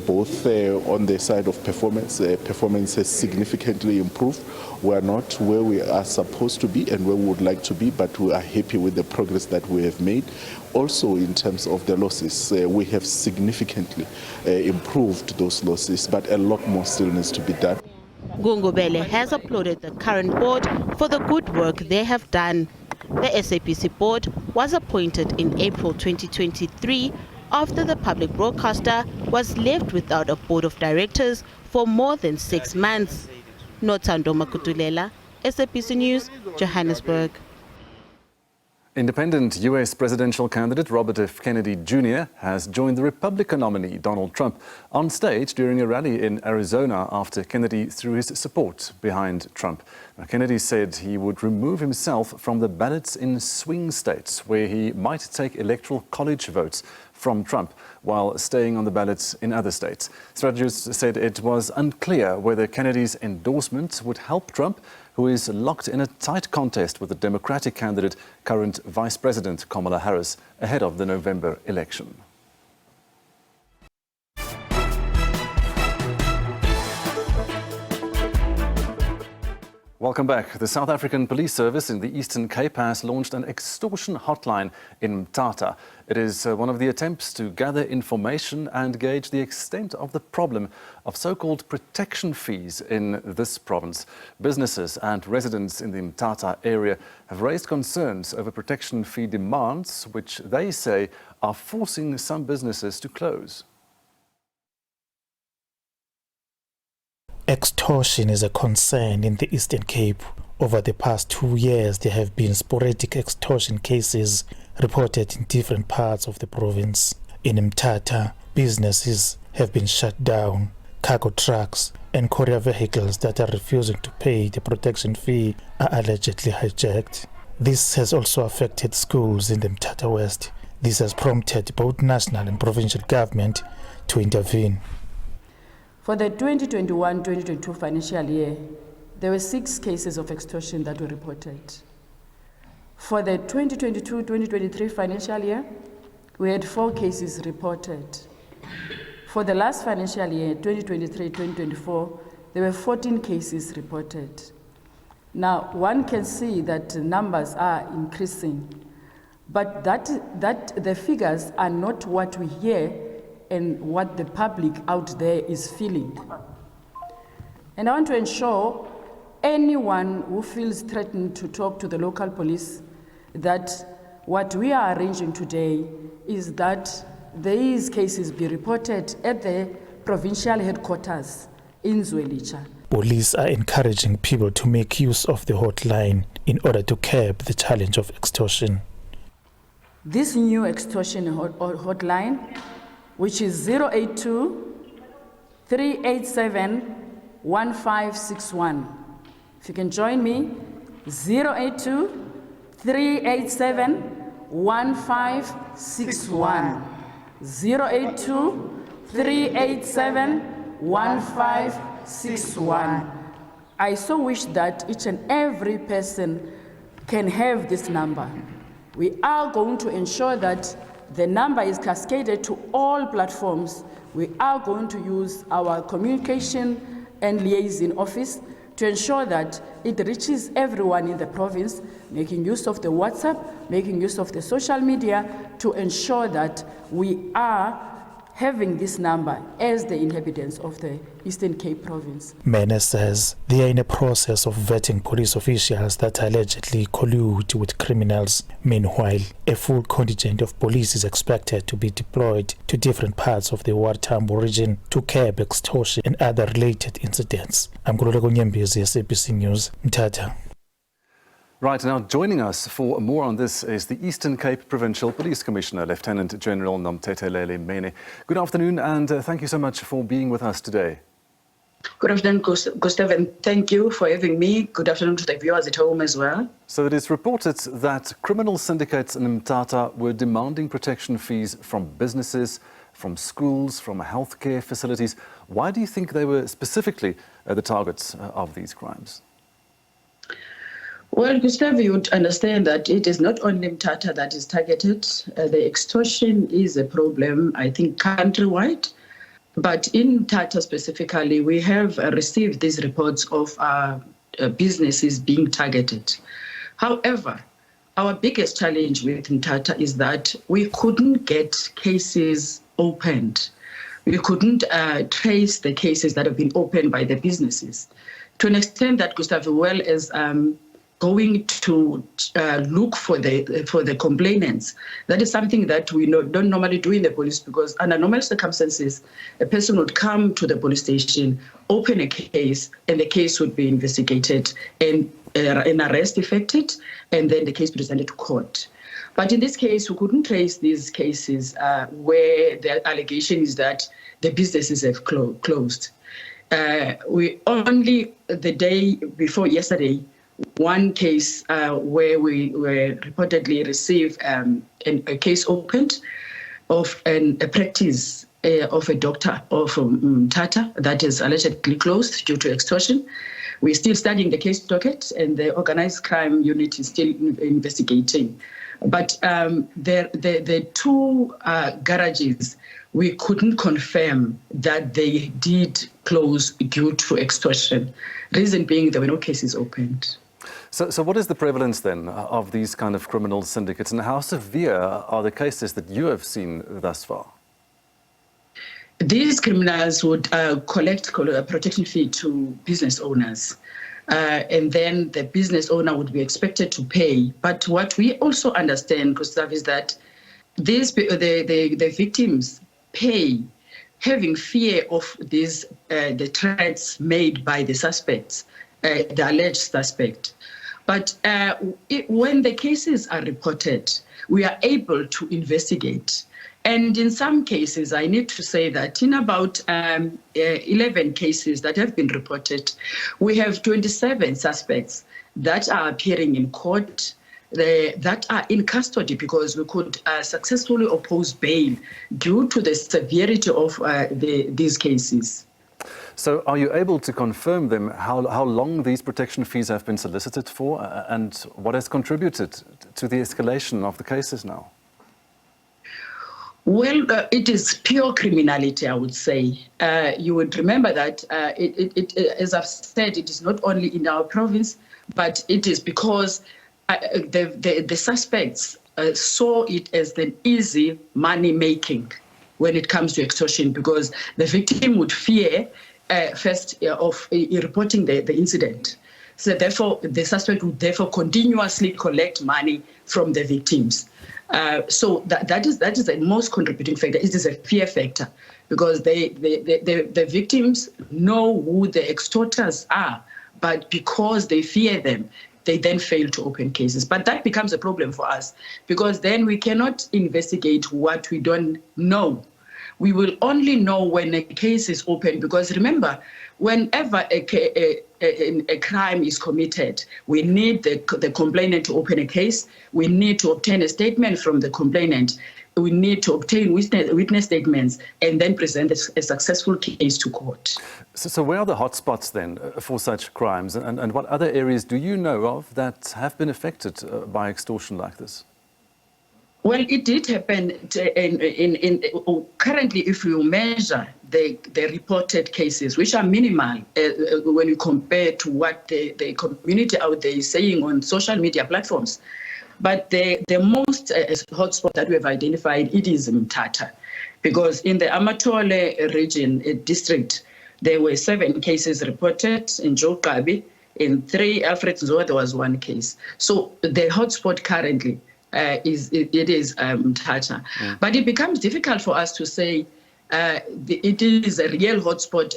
S9: both on the side of performance. Performance has significantly improved. We are not where we are supposed to be and where we would like to be, but we are happy with the progress that we have made. Also, in terms of the losses, we have significantly improved those losses, but a lot more still needs to be done.
S5: Gungubele has applauded the current board for the good work they have done. The SABC board was appointed in April 2023 after the public broadcaster was left without a board of directors for more than 6 months. Notando Makutulela, SABC News, Johannesburg.
S1: Independent U.S. presidential candidate Robert F. Kennedy Jr. has joined the Republican nominee Donald Trump on stage during a rally in Arizona after Kennedy threw his support behind Trump. Now, Kennedy said he would remove himself from the ballots in swing states where he might take electoral college votes from Trump while staying on the ballots in other states. Strategists said it was unclear whether Kennedy's endorsement would help Trump, who is locked in a tight contest with the Democratic candidate, current Vice President Kamala Harris, ahead of the November election. Welcome back. The South African Police Service in the Eastern Cape has launched an extortion hotline in Mthatha. It is one of the attempts to gather information and gauge the extent of the problem of so-called protection fees in this province. Businesses and residents in the Mthatha area have raised concerns over protection fee demands, which they say are forcing some businesses to close.
S10: Extortion is a concern in the Eastern Cape. Over the past 2 years, there have been sporadic extortion cases reported in different parts of the province. In Mthatha, businesses have been shut down. Cargo trucks and courier vehicles that are refusing to pay the protection fee are allegedly hijacked. This has also affected schools in the Mthatha West. This has prompted both national and provincial government to intervene.
S11: For the 2021-2022 financial year, there were 6 cases of extortion that were reported. For the 2022-2023 financial year, we had 4 cases reported. For the last financial year, 2023-2024, there were 14 cases reported. Now, one can see that the numbers are increasing, but that the figures are not what we hear and what the public out there is feeling. And I want to ensure anyone who feels threatened to talk to the local police that what we are arranging today is that these cases be reported at the provincial headquarters in Zwelitsha.
S10: Police are encouraging people to make use of the hotline in order to curb the challenge of extortion.
S11: This new extortion hotline, which is 082-387-1561. If you can join me, 082-387-1561. 082-387-1561. I so wish that each and every person can have this number. We are going to ensure that the number is cascaded to all platforms. We are going to use our communication and liaison office to ensure that it reaches everyone in the province, making use of the WhatsApp, making use of the social media to ensure that we are having this number as the inhabitants of the Eastern Cape province.
S10: Mene says they are in a process of vetting police officials that allegedly collude with criminals. Meanwhile, a full contingent of police is expected to be deployed to different parts of the Wartambo region to curb extortion and other related incidents. I'm Imbizos, SABC News, Mthatha.
S1: Right, now joining us for more on this is the Eastern Cape Provincial Police Commissioner, Lieutenant General Nomthetelele Mene. Good afternoon and thank you so much for being with us today.
S2: Good afternoon, Gustav, and thank you for having me. Good afternoon to the viewers at home as well.
S1: So it is reported that criminal syndicates in Mthatha were demanding protection fees from businesses, from schools, from healthcare facilities. Why do you think they were specifically the targets of these crimes?
S2: Well, Gustav, you would understand that it is not only Mthatha that is targeted. The extortion is a problem, I think, countrywide. But in Mthatha specifically, we have received these reports of businesses being targeted. However, our biggest challenge with Mthatha is that we couldn't get cases opened. We couldn't trace the cases that have been opened by the businesses. To an extent that, Gustav, well as going to look for the complainants. That is something that we don't normally do in the police, because under normal circumstances, a person would come to the police station, open a case, and the case would be investigated and an arrest effected, and then the case presented to court. But in this case, we couldn't trace these cases where the allegation is that the businesses have closed. We only, the day before yesterday, one case where we reportedly received a case opened of a practice of a doctor of Mthatha that is allegedly closed due to extortion. We're still studying the case docket, and the organized crime unit is still investigating. But the two garages, we couldn't confirm that they did close due to extortion. Reason being, there were no cases opened.
S1: So what is the prevalence then of these kind of criminal syndicates, and how severe are the cases that you have seen thus far?
S2: These criminals would collect a protection fee to business owners, and then the business owner would be expected to pay. But what we also understand, Gustav, is that the victims pay, having fear of these the threats made by the suspects, the alleged suspect. But when the cases are reported, we are able to investigate. And in some cases, I need to say that in about 11 cases that have been reported, we have 27 suspects that are appearing in court, that are in custody, because we could successfully oppose bail due to the severity of these cases.
S1: So are you able to confirm them how long these protection fees have been solicited for, and what has contributed to the escalation of the cases now?
S2: Well, it is pure criminality, I would say. You would remember that, as I've said, it is not only in our province, but it is because the suspects saw it as an easy money-making when it comes to extortion, because the victim would fear first of reporting the incident. So therefore, the suspect would therefore continuously collect money from the victims. So that is the most contributing factor. It is a fear factor because the victims know who the extorters are, but because they fear them, they then fail to open cases. But that becomes a problem for us because then we cannot investigate what we don't know. We will only know when a case is open because remember, whenever a crime is committed, we need the complainant to open a case. We need to obtain a statement from the complainant. We need to obtain witness statements and then present a successful case to court.
S1: So where are the hotspots then for such crimes? And what other areas do you know of that have been affected by extortion like this?
S2: Well, it did happen currently, if you measure the reported cases, which are minimal when you compare to what the community out there is saying on social media platforms. But the most hotspot that we have identified, it is Mthatha, because in the Amatole region district, there were 7 cases reported in Jokabi. In 3 Alfred Nzoa, there was 1 case. So the hotspot currently is Mthatha. But it becomes difficult for us to say it is a real hotspot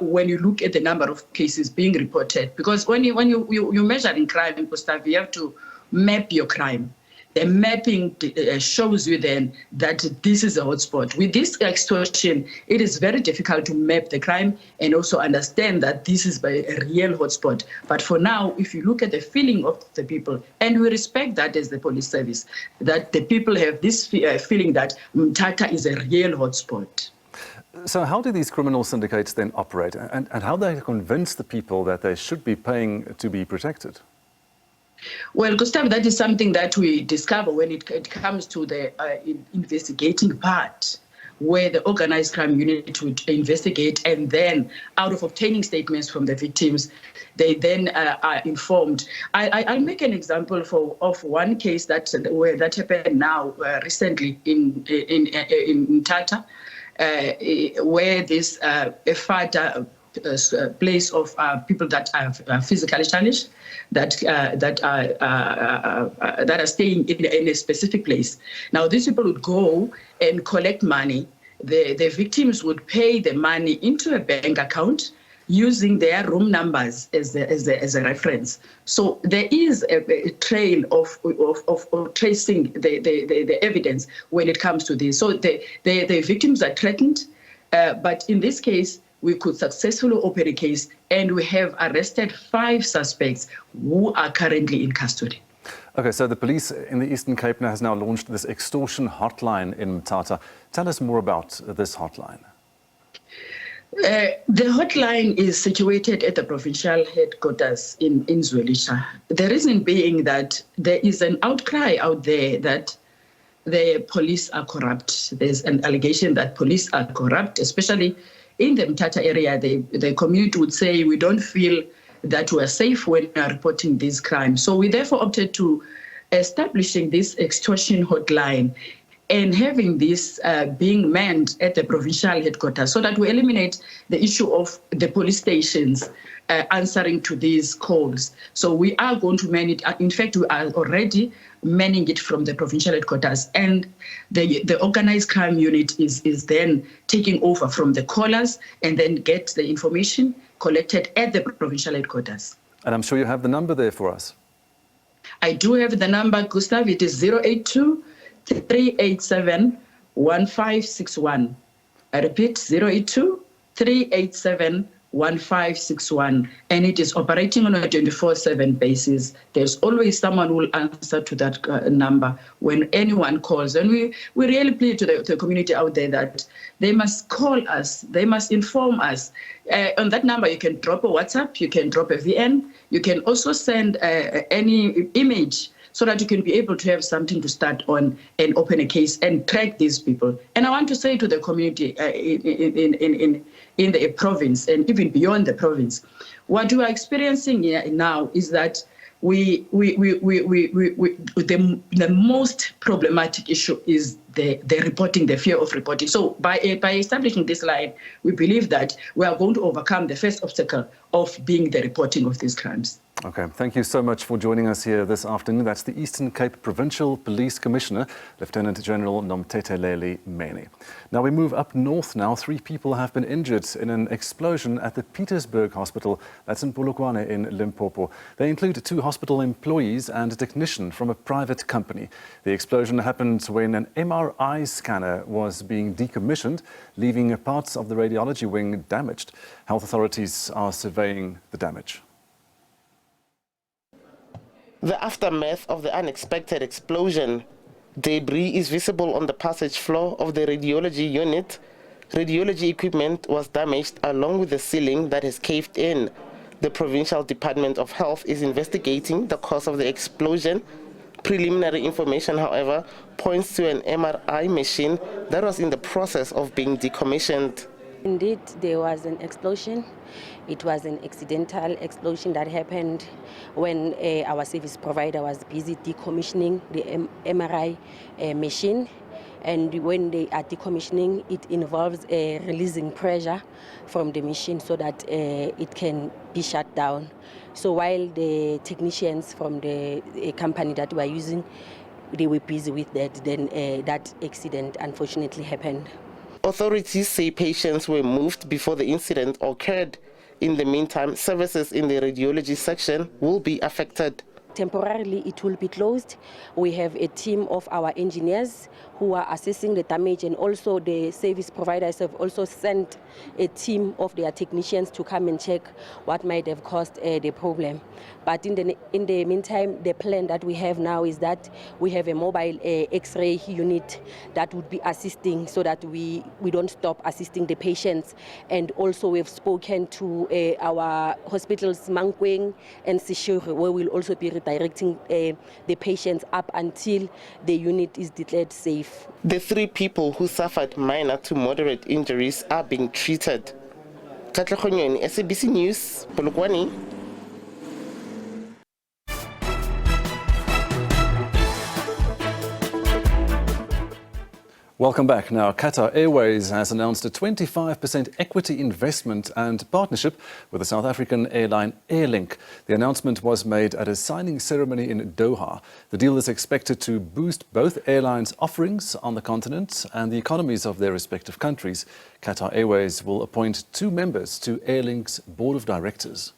S2: when you look at the number of cases being reported. Because when you measure in crime, Gustav, you have to map your crime. The mapping shows you then that this is a hotspot. With this extortion, it is very difficult to map the crime and also understand that this is a real hotspot. But for now, if you look at the feeling of the people, and we respect that as the police service, that the people have this feeling that Mthatha is a real hotspot.
S1: So how do these criminal syndicates then operate? And how do they convince the people that they should be paying to be protected?
S2: Well, Gustav, that is something that we discover when it comes to the investigating part, where the organized crime unit would investigate, and then out of obtaining statements from the victims, they then are informed. I'll make an example of one case that happened now recently in Mthatha, where this a place of people that are physically challenged, that are staying in a specific place. Now, these people would go and collect money. The victims would pay the money into a bank account using their room numbers as a reference. So there is a trail of tracing the evidence when it comes to this. So the victims are threatened, but in this case, we could successfully open a case, and we have arrested 5 suspects who are currently in custody.
S1: Okay, so the police in the Eastern Cape now has now launched this extortion hotline in Mthatha. Tell us more about this hotline.
S2: The hotline is situated at the provincial headquarters in Zwelitsha. The reason being that there is an outcry out there that the police are corrupt. There's an allegation that police are corrupt, especially in the Mthatha area. The community would say we don't feel that we are safe when we are reporting these crimes. So we therefore opted to establishing this extortion hotline and having this being manned at the provincial headquarters so that we eliminate the issue of the police stations answering to these calls. So we are going to man it. In fact, we are already manning it from the provincial headquarters, and the organized crime unit is then taking over from the callers and then get the information collected at the provincial headquarters.
S1: And I'm sure you have the number there for us.
S2: I do have the number, Gustav. It is 082-387-1561. I repeat, 082-387-1561, and it is operating on a 24/7 basis. There's always someone who will answer to that number when anyone calls. And we really plead to the community out there that they must call us, they must inform us. On that number, you can drop a WhatsApp, you can drop a VN, you can also send any image so that you can be able to have something to start on and open a case and track these people. And I want to say to the community in the province and even beyond the province, what we are experiencing here now is that the most problematic issue is the reporting, the fear of reporting. So by establishing this line, we believe that we are going to overcome the first obstacle of being the reporting of these crimes.
S1: Okay, thank you so much for joining us here this afternoon. That's the Eastern Cape Provincial Police Commissioner, Lieutenant General Nomtheteleli Mene. Now we move up north now. 3 people have been injured in an explosion at the Pietersburg Hospital, that's in Polokwane in Limpopo. They include 2 hospital employees and a technician from a private company. The explosion happened when an MRI scanner was being decommissioned, leaving parts of the radiology wing damaged. Health authorities are surveying the damage.
S12: The aftermath of the unexpected explosion. Debris is visible on the passage floor of the radiology unit. Radiology equipment was damaged along with the ceiling that has caved in. The Provincial Department of Health is investigating the cause of the explosion. Preliminary information, however, points to an MRI machine that was in the process of being decommissioned.
S28: Indeed, there was an explosion. It was an accidental explosion that happened when our service provider was busy decommissioning the MRI machine. And when they are decommissioning, it involves releasing pressure from the machine so that it can be shut down. So while the technicians from the company that we are using, they were busy with that, then that accident unfortunately happened.
S12: Authorities say patients were moved before the incident occurred. In the meantime, services in the radiology section will be affected.
S28: Temporarily, it will be closed. We have a team of our engineers who are assessing the damage, and also the service providers have also sent a team of their technicians to come and check what might have caused the problem. But in the meantime, the plan that we have now is that we have a mobile X-ray unit that would be assisting so that we don't stop assisting the patients. And also we've spoken to our hospitals, Mankweng and Sishure, where we'll also be redirecting the patients up until the unit is declared safe.
S12: The 3 people who suffered minor to moderate injuries are being treated. Katlehonyweni, SABC News, Polokwane.
S1: Welcome back. Now, Qatar Airways has announced a 25% equity investment and partnership with the South African airline Airlink. The announcement was made at a signing ceremony in Doha. The deal is expected to boost both airlines' offerings on the continent and the economies of their respective countries. Qatar Airways will appoint 2 members to Airlink's board of directors.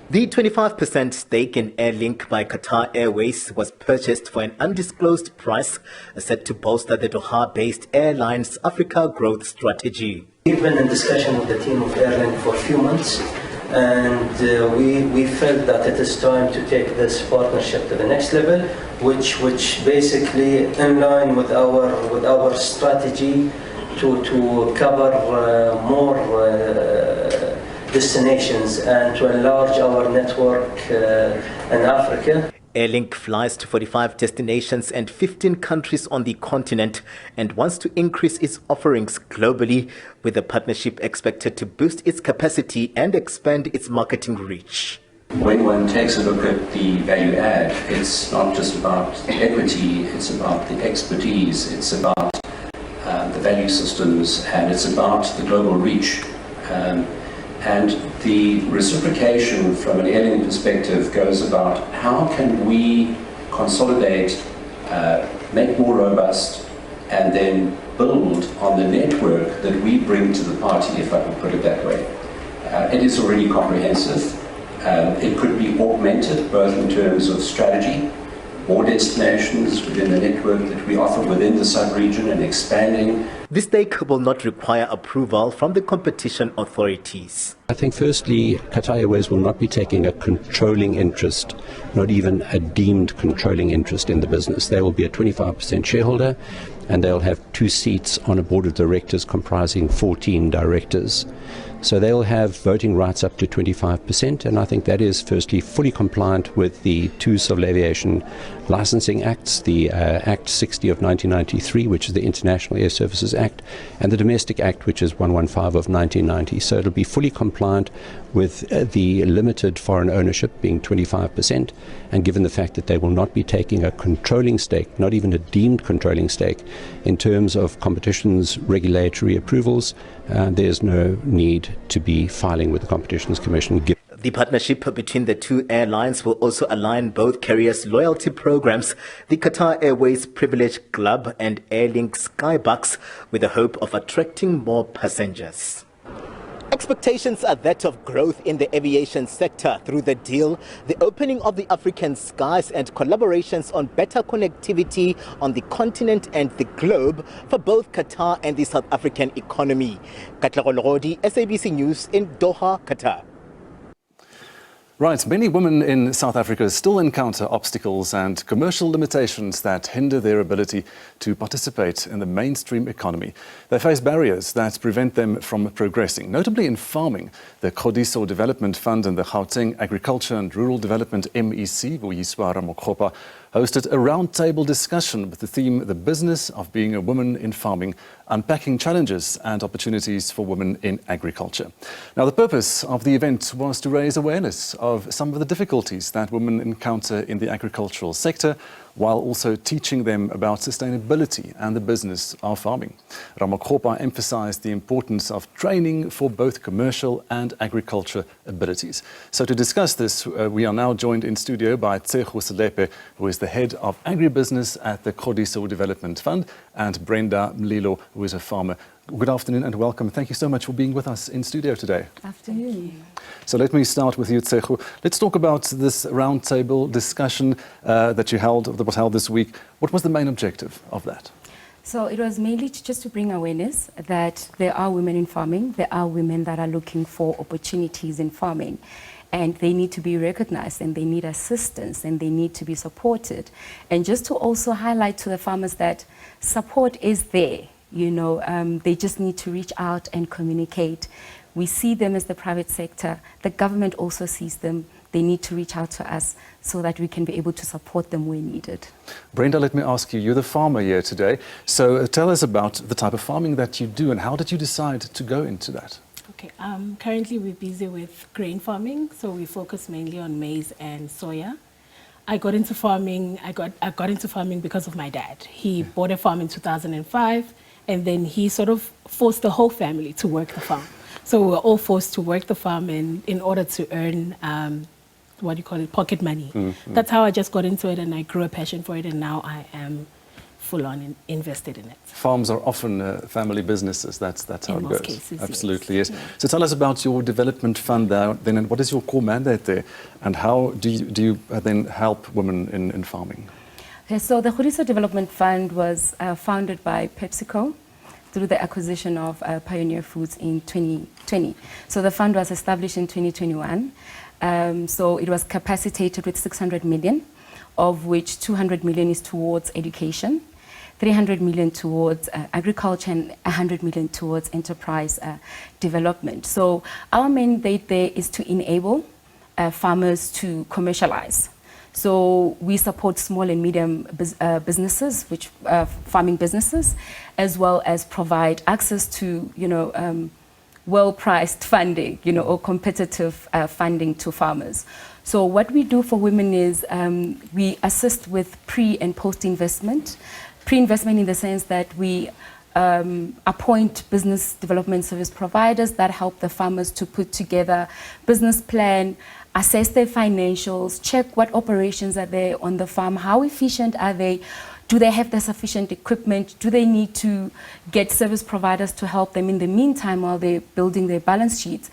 S13: The 25% stake in Airlink by Qatar Airways was purchased for an undisclosed price, set to bolster the Doha-based airline's Africa growth strategy.
S14: We've been in discussion with the team of Airline for a few months, and we felt that it is time to take this partnership to the next level, which basically in line with our strategy to cover more destinations and to enlarge our network in Africa.
S13: Airlink flies to 45 destinations and 15 countries on the continent and wants to increase its offerings globally, with the partnership expected to boost its capacity and expand its marketing reach.
S15: When one takes a look at the value add, it's not just about the equity, it's about the expertise, it's about the value systems, and it's about the global reach. And the reciprocation from an airline perspective goes about how can we consolidate, make more robust, and then build on the network that we bring to the party, if I can put it that way. It is already comprehensive. It could be augmented both in terms of strategy, more destinations within the network that we offer within the sub-region, and expanding.
S13: This stake will not require approval from the competition authorities.
S15: I think firstly, Qatar Airways will not be taking a controlling interest, not even a deemed controlling interest in the business. They will be a 25% shareholder,
S16: and they'll have 2 seats on a board of directors comprising 14 directors. So they'll have voting rights up to 25%, and I think that is firstly fully compliant with the 2 Civil Aviation Licensing Acts, the Act 60 of 1993, which is the International Air Services Act, and the Domestic Act, which is 115 of 1990. So it'll be fully compliant with the limited foreign ownership being 25%, and given the fact that they will not be taking a controlling stake, not even a deemed controlling stake, in terms of competition's regulatory approvals, there's no need to be filing with the Competitions Commission.
S13: The partnership between the 2 airlines will also align both carriers' loyalty programs, the Qatar Airways Privilege Club and Airlink Skybucks, with the hope of attracting more passengers. Expectations are that of growth in the aviation sector through the deal, the opening of the African skies and collaborations on better connectivity on the continent and the globe for both Qatar and the South African economy. Katlego Logodi, SABC News in Doha, Qatar.
S1: Right, many women in South Africa still encounter obstacles and commercial limitations that hinder their ability to participate in the mainstream economy. They face barriers that prevent them from progressing, notably in farming. The Khodiso Development Fund and the Gauteng Agriculture and Rural Development MEC, Vuyiswa Ramokgopa, hosted a roundtable discussion with the theme The Business of Being a Woman in Farming, unpacking challenges and opportunities for women in agriculture. Now, the purpose of the event was to raise awareness of some of the difficulties that women encounter in the agricultural sector, while also teaching them about sustainability and the business of farming. Ramokgopa emphasized the importance of training for both commercial and agriculture abilities. So to discuss this, we are now joined in studio by Tsehu Selepe, who is the head of agribusiness at the Khodiso Development Fund, and Brenda Mlilo, who is a farmer. Good afternoon and welcome. Thank you so much for being with us in studio today.
S17: Afternoon.
S1: So let me start with you, Tsehu. Let's talk about this roundtable discussion that was held this week. What was the main objective of that?
S17: So it was mainly just to bring awareness that there are women in farming, there are women that are looking for opportunities in farming, and they need to be recognized, and they need assistance, and they need to be supported. And just to also highlight to the farmers that support is there. They just need to reach out and communicate. We see them as the private sector. The government also sees them. They need to reach out to us so that we can be able to support them where needed.
S1: Brenda, let me ask you, you're the farmer here today. So tell us about the type of farming that you do and how did you decide to go into that?
S18: Okay, currently we're busy with grain farming, so we focus mainly on maize and soya. I got into farming because of my dad. He bought a farm in 2005, and then he sort of forced the whole family to work the farm. So we were all forced to work the farm in order to earn, pocket money. Mm-hmm. That's how I just got into it, and I grew a passion for it, and now I am full on invested in it.
S1: Farms are often family businesses. That's how it goes. In most
S18: cases,
S1: absolutely, yes. So tell us about your development fund there, then, and what is your core mandate there, and how do you then help women in farming?
S17: Okay, so the Khodiso Development Fund was founded by PepsiCo through the acquisition of Pioneer Foods in 2020. So the fund was established in 2021. So it was capacitated with 600 million, of which 200 million is towards education, 300 million towards agriculture, and 100 million towards enterprise development. So our mandate there is to enable farmers to commercialize. So we support small and medium businesses, which farming businesses, as well as provide access to, well-priced funding, or competitive funding to farmers. So what we do for women is we assist with pre- and post-investment. Pre-investment in the sense that we appoint business development service providers that help the farmers to put together business plan, assess their financials, check what operations are there on the farm, how efficient are they, do they have the sufficient equipment, do they need to get service providers to help them in the meantime while they're building their balance sheets.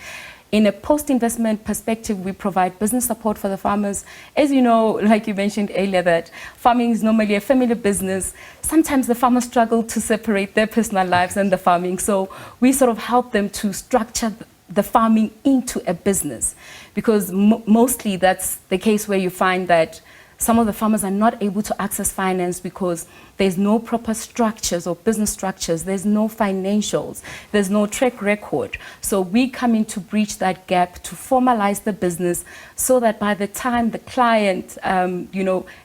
S17: In a post-investment perspective, we provide business support for the farmers. As you know, like you mentioned earlier, that farming is normally a family business. Sometimes the farmers struggle to separate their personal lives and the farming. So we sort of help them to structure the farming into a business, because mostly that's the case where you find that some of the farmers are not able to access finance because there's no proper structures or business structures, there's no financials, there's no track record. So we come in to breach that gap, to formalize the business so that by the time the client,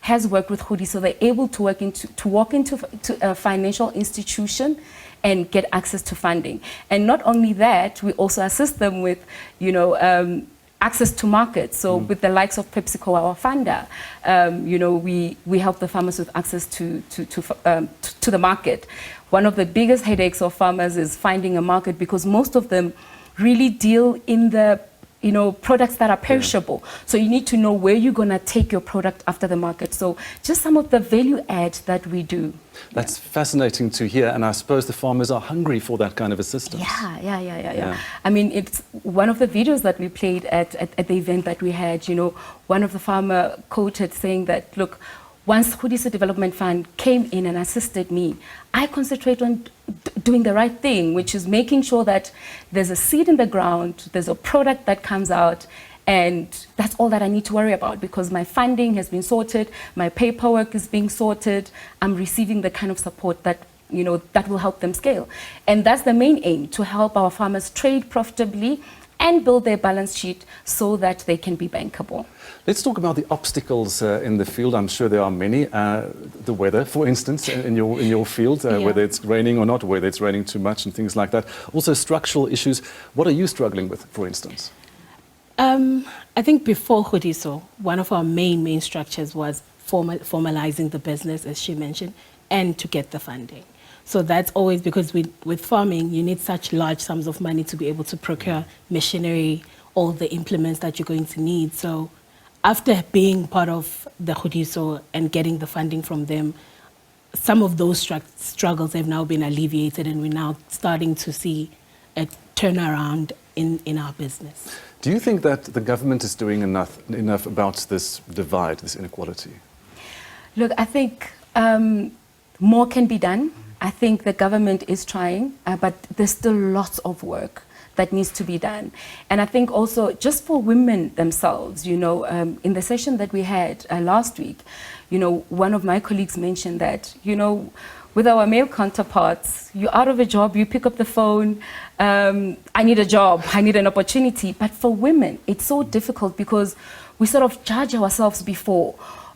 S17: has worked with Hoodie, so they're able to walk into a financial institution and get access to funding. And not only that, we also assist them with, access to markets. So with the likes of PepsiCo, our funder, we help the farmers with access to the market. One of the biggest headaches of farmers is finding a market, because most of them really deal in the products that are perishable. So you need to know where you're going to take your product after the market. So just some of the value add that we do.
S1: That's fascinating to hear, and I suppose the farmers are hungry for that kind of assistance.
S17: Yeah. I mean, it's one of the videos that we played at the event that we had, one of the farmer quoted saying that, look, once Hoodiso Development Fund came in and assisted me, I concentrate on doing the right thing, which is making sure that there's a seed in the ground, there's a product that comes out, and that's all that I need to worry about, because my funding has been sorted, my paperwork is being sorted, I'm receiving the kind of support that that will help them scale. And that's the main aim, to help our farmers trade profitably and build their balance sheet so that they can be bankable.
S1: Let's talk about the obstacles in the field. I'm sure there are many. The weather, for instance, in your field, whether it's raining or not, whether it's raining too much and things like that. Also structural issues. What are you struggling with, for instance?
S18: I think before Hoodiso, one of our main structures was formalizing the business, as she mentioned, and to get the funding. So that's always, because with farming, you need such large sums of money to be able to procure machinery, all the implements that you're going to need. So after being part of the Hoodiso and getting the funding from them, some of those struggles have now been alleviated, and we're now starting to see a turnaround in our business.
S1: Do you think that the government is doing enough about this divide, this inequality?
S17: Look, I think more can be done. I think the government is trying, but there's still lots of work that needs to be done. And I think also just for women themselves, in the session that we had last week, one of my colleagues mentioned that, with our male counterparts, you're out of a job, you pick up the phone, I need a job, I need an opportunity. But for women, it's so difficult because we sort of judge ourselves before.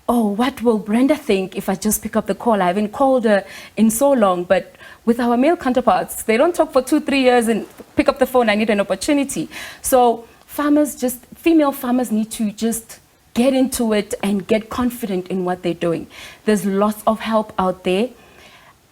S17: Oh, what will Brenda think if I just pick up the call? I haven't called her in so long. But with our male counterparts, they don't talk for 2-3 years and pick up the phone, I need an opportunity. So female farmers need to just get into it and get confident in what they're doing. There's lots of help out there.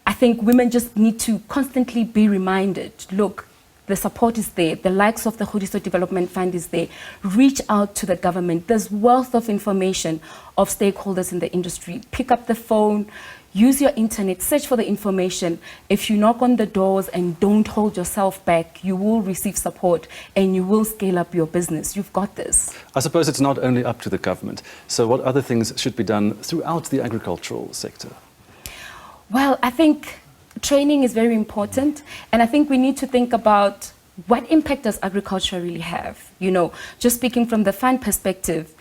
S17: I think women just need to constantly be reminded, look, the support is there. The likes of the Hoodiso Development Fund is there. Reach out to the government. There's wealth of information of stakeholders in the industry. Pick up the phone, use your internet, search for the information. If you knock on the doors and don't hold yourself back, you will receive support and you will scale up your business. You've got this.
S1: I suppose it's not only up to the government. So what other things should be done throughout the agricultural sector?
S17: Well, I think training is very important, and I think we need to think about what impact does agriculture really have. Just speaking from the fund perspective,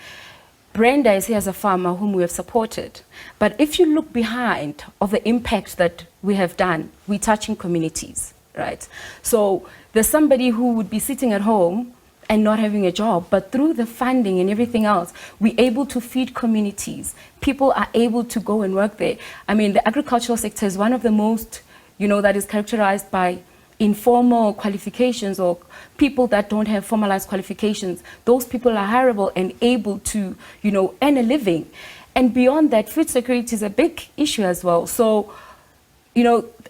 S17: Brenda is here as a farmer whom we have supported. But if you look behind of the impact that we have done, we're touching communities, right? So there's somebody who would be sitting at home and not having a job, but through the funding and everything else, we're able to feed communities. People are able to go and work there. I mean, the agricultural sector is one of the most, that is characterized by informal qualifications or people that don't have formalized qualifications. Those people are hireable and able to, earn a living. And beyond that, food security is a big issue as well. So,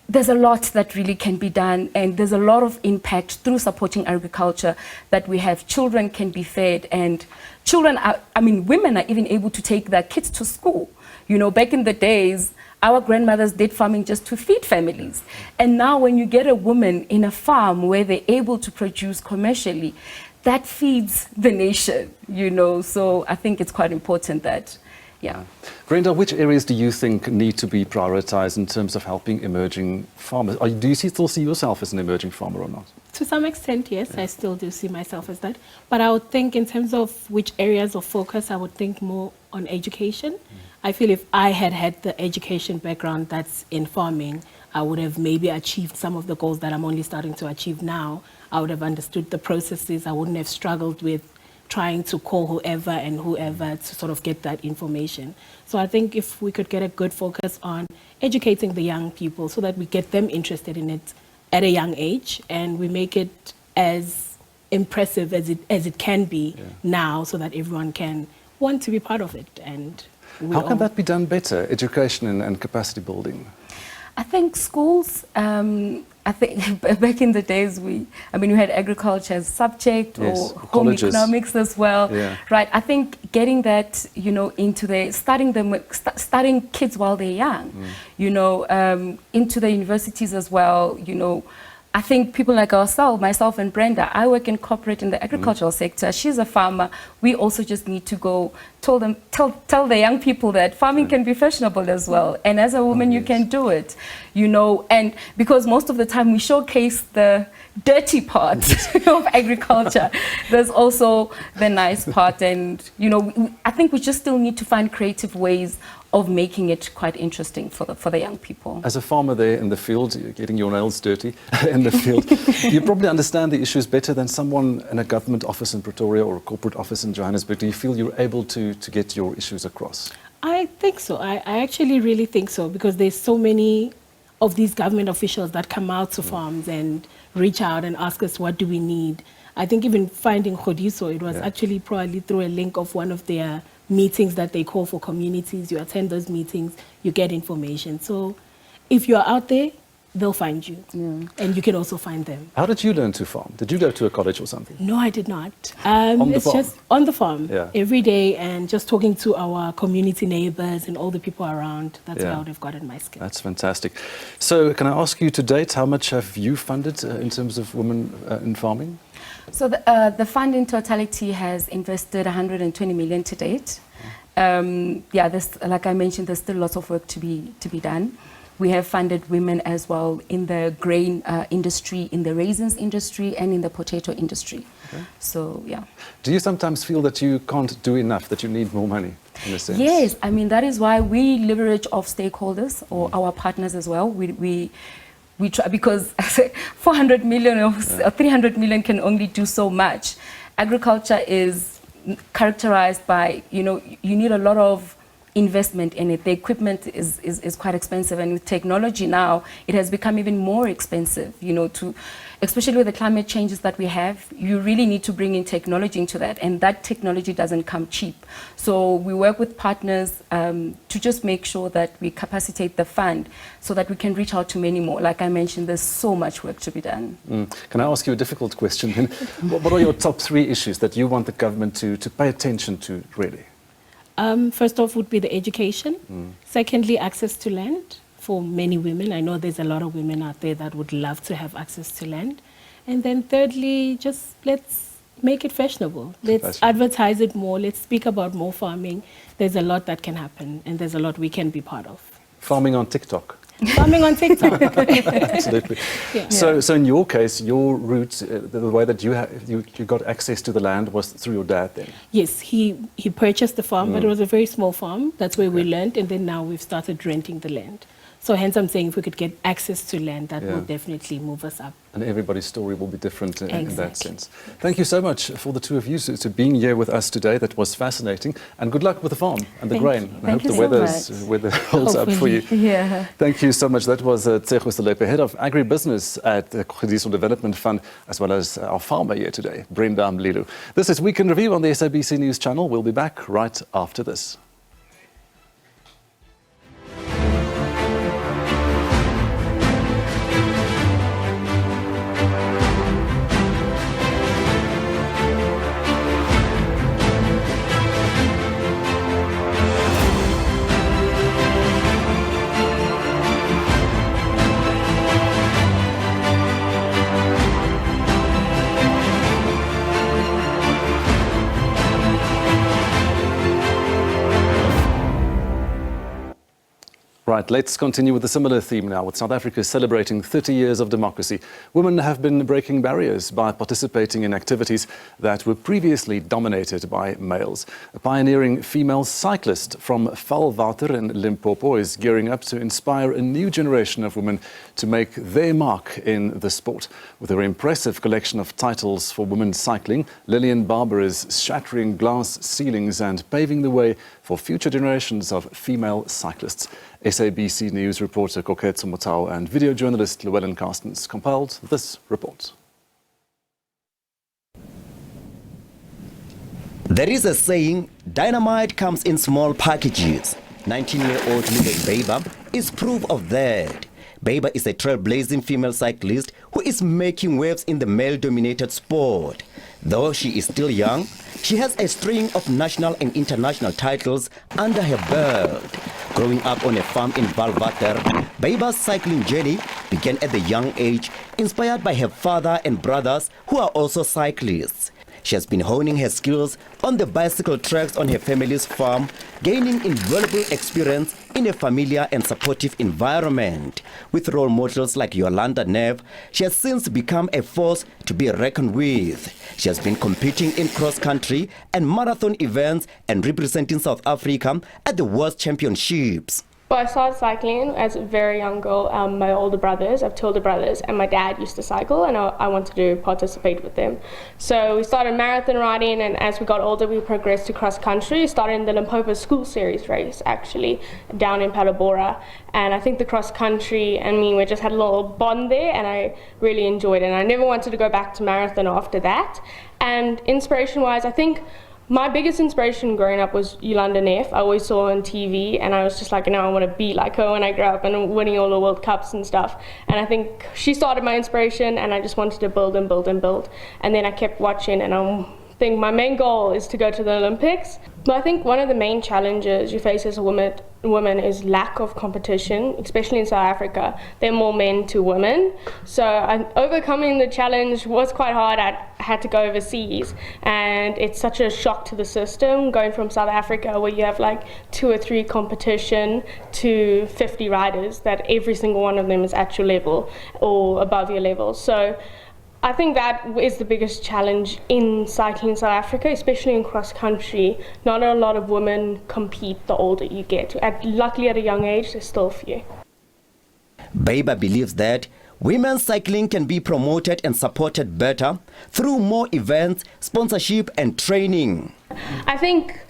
S17: there's a lot that really can be done, and there's a lot of impact through supporting agriculture that we have. Children can be fed, and women are even able to take their kids to school. Back in the days, our grandmothers did farming just to feed families. And now when you get a woman in a farm where they're able to produce commercially, that feeds the nation, So I think it's quite important that,
S1: Brenda, which areas do you think need to be prioritized in terms of helping emerging farmers? Do you still see yourself as an emerging farmer or not?
S18: To some extent, yes, I still do see myself as that. But I would think in terms of which areas of focus, I would think more on education. I feel if I had the education background that's in farming, I would have maybe achieved some of the goals that I'm only starting to achieve now. I would have understood the processes. I wouldn't have struggled with trying to call whoever and whoever to sort of get that information. So I think if we could get a good focus on educating the young people so that we get them interested in it at a young age, and we make it as impressive as it can be now, so that everyone can want to be part of it. And
S1: how can that be done better, education and capacity building?
S17: I think schools, I think back in the days, we had agriculture as subject, or home
S1: colleges.
S17: economics as well, right? I think getting that, into starting kids while they're young, into the universities as well, I think people like myself and Brenda, I work in corporate in the agricultural sector. She's a farmer. We also just need to go tell the young people that farming can be fashionable as well. And as a woman, you can do it, and because most of the time we showcase the dirty part of agriculture, there's also the nice part. And, I think we just still need to find creative ways of making it quite interesting for the young people.
S1: As a farmer there in the field, you're getting your nails dirty in the field, you probably understand the issues better than someone in a government office in Pretoria or a corporate office in Johannesburg. Do you feel you're able to get your issues across?
S18: I think so. I actually really think so, because there's so many of these government officials that come out to farms and reach out and ask us, what do we need? I think even finding Khodiso, it was actually probably through a link of one of their meetings that they call for communities. You attend those meetings, you get information. So if you're out there, they'll find you. And you can also find them.
S1: How did you learn to farm? Did you go to a college or something?
S18: No, I did not.
S1: It's
S18: just on the farm every day, and just talking to our community neighbors and all the people around. That's how I would have gotten my skills.
S1: That's fantastic. So can I ask you to date, how much have you funded in terms of women in farming?
S17: So the fund in totality has invested 120 million to date. Like I mentioned, there's still lots of work to be done. We have funded women as well in the grain industry, in the raisins industry, and in the potato industry. So,
S1: Do you sometimes feel that you can't do enough, that you need more money, in a sense?
S17: Yes, that is why we leverage off stakeholders or our partners as well. We try, because 400 million or 300 million can only do so much. Agriculture is characterized by, you need a lot of investment in it. The equipment is quite expensive, and with technology now, it has become even more expensive, especially with the climate changes that we have. You really need to bring in technology into that, and that technology doesn't come cheap. So we work with partners to just make sure that we capacitate the fund so that we can reach out to many more. Like I mentioned, there's so much work to be done.
S1: Can I ask you a difficult question? What are your top 3 issues that you want the government to pay attention to, really?
S18: First off would be the education. Secondly, access to land for many women. I know there's a lot of women out there that would love to have access to land. And then thirdly, just let's make it fashionable. Let's advertise it more. Let's speak about more farming. There's a lot that can happen, and there's a lot we can be part of.
S1: Farming on TikTok.
S18: Farming on TikTok.
S1: Absolutely. So in your case, your route, the way that you got access to the land was through your dad then?
S18: Yes, he purchased the farm, but it was a very small farm. That's where we learned, and then now we've started renting the land. So hence I'm saying if we could get access to land, that will definitely move us up.
S1: And everybody's story will be different in that sense. Thank you so much for the two of you to being here with us today. That was fascinating. And good luck with the farm and the grain. I hope the weather holds up for you. Thank you so much. That was Tsecho Selepe, Head of Agribusiness at the Khodiso Development Fund, as well as our farmer here today, Brenda Mlilu. This is Week in Review on the SABC News Channel. We'll be back right after this. Right, let's continue with a similar theme now. With South Africa celebrating 30 years of democracy, women have been breaking barriers by participating in activities that were previously dominated by males. A pioneering female cyclist from Valwater in Limpopo is gearing up to inspire a new generation of women to make their mark in the sport. With her impressive collection of titles for women cycling, Lillian Barber is shattering glass ceilings and paving the way for future generations of female cyclists. SABC News reporter Koketso Motau and video journalist Llewellyn Carstens compiled this report.
S19: There is a saying, dynamite comes in small packages. 19-year-old Lillian Barber is proof of that. Barber is a trailblazing female cyclist who is making waves in the male-dominated sport. Though she is still young, she has a string of national and international titles under her belt. Growing up on a farm in Valwater, Barber's cycling journey began at a young age, inspired by her father and brothers who are also cyclists. She has been honing her skills on the bicycle tracks on her family's farm, gaining invaluable experience in a familiar and supportive environment. With role models like Yolanda Neff, she has since become a force to be reckoned with. She has been competing in cross-country and marathon events and representing South Africa at the World Championships.
S20: Well, I started cycling as a very young girl. My older brothers, I have two older brothers, and my dad used to cycle, and I wanted to participate with them. So we started marathon riding, and as we got older, we progressed to cross country. Started in the Limpopo School Series race, actually, down in Palabora. And I think the cross country and me, we just had a little bond there, and I really enjoyed it. And I never wanted to go back to marathon after that. And inspiration-wise, I think my biggest inspiration growing up was Yolanda Neff. I always saw her on TV, and I was just like, I want to be like her when I grow up, and winning all the World Cups and stuff. And I think she started my inspiration, and I just wanted to build and build and build. And then I kept watching, and I think my main goal is to go to the Olympics. But I think one of the main challenges you face as a woman is lack of competition, especially in South Africa. There are more men to women. So overcoming the challenge was quite hard. I had to go overseas, and it's such a shock to the system going from South Africa, where you have like 2 or 3 competition, to 50 riders that every single one of them is at your level or above your level. So I think that is the biggest challenge in cycling in South Africa, especially in cross country. Not a lot of women compete the older you get. Luckily at a young age, there's still a few.
S19: Barber believes that women's cycling can be promoted and supported better through more events, sponsorship and training.
S20: I think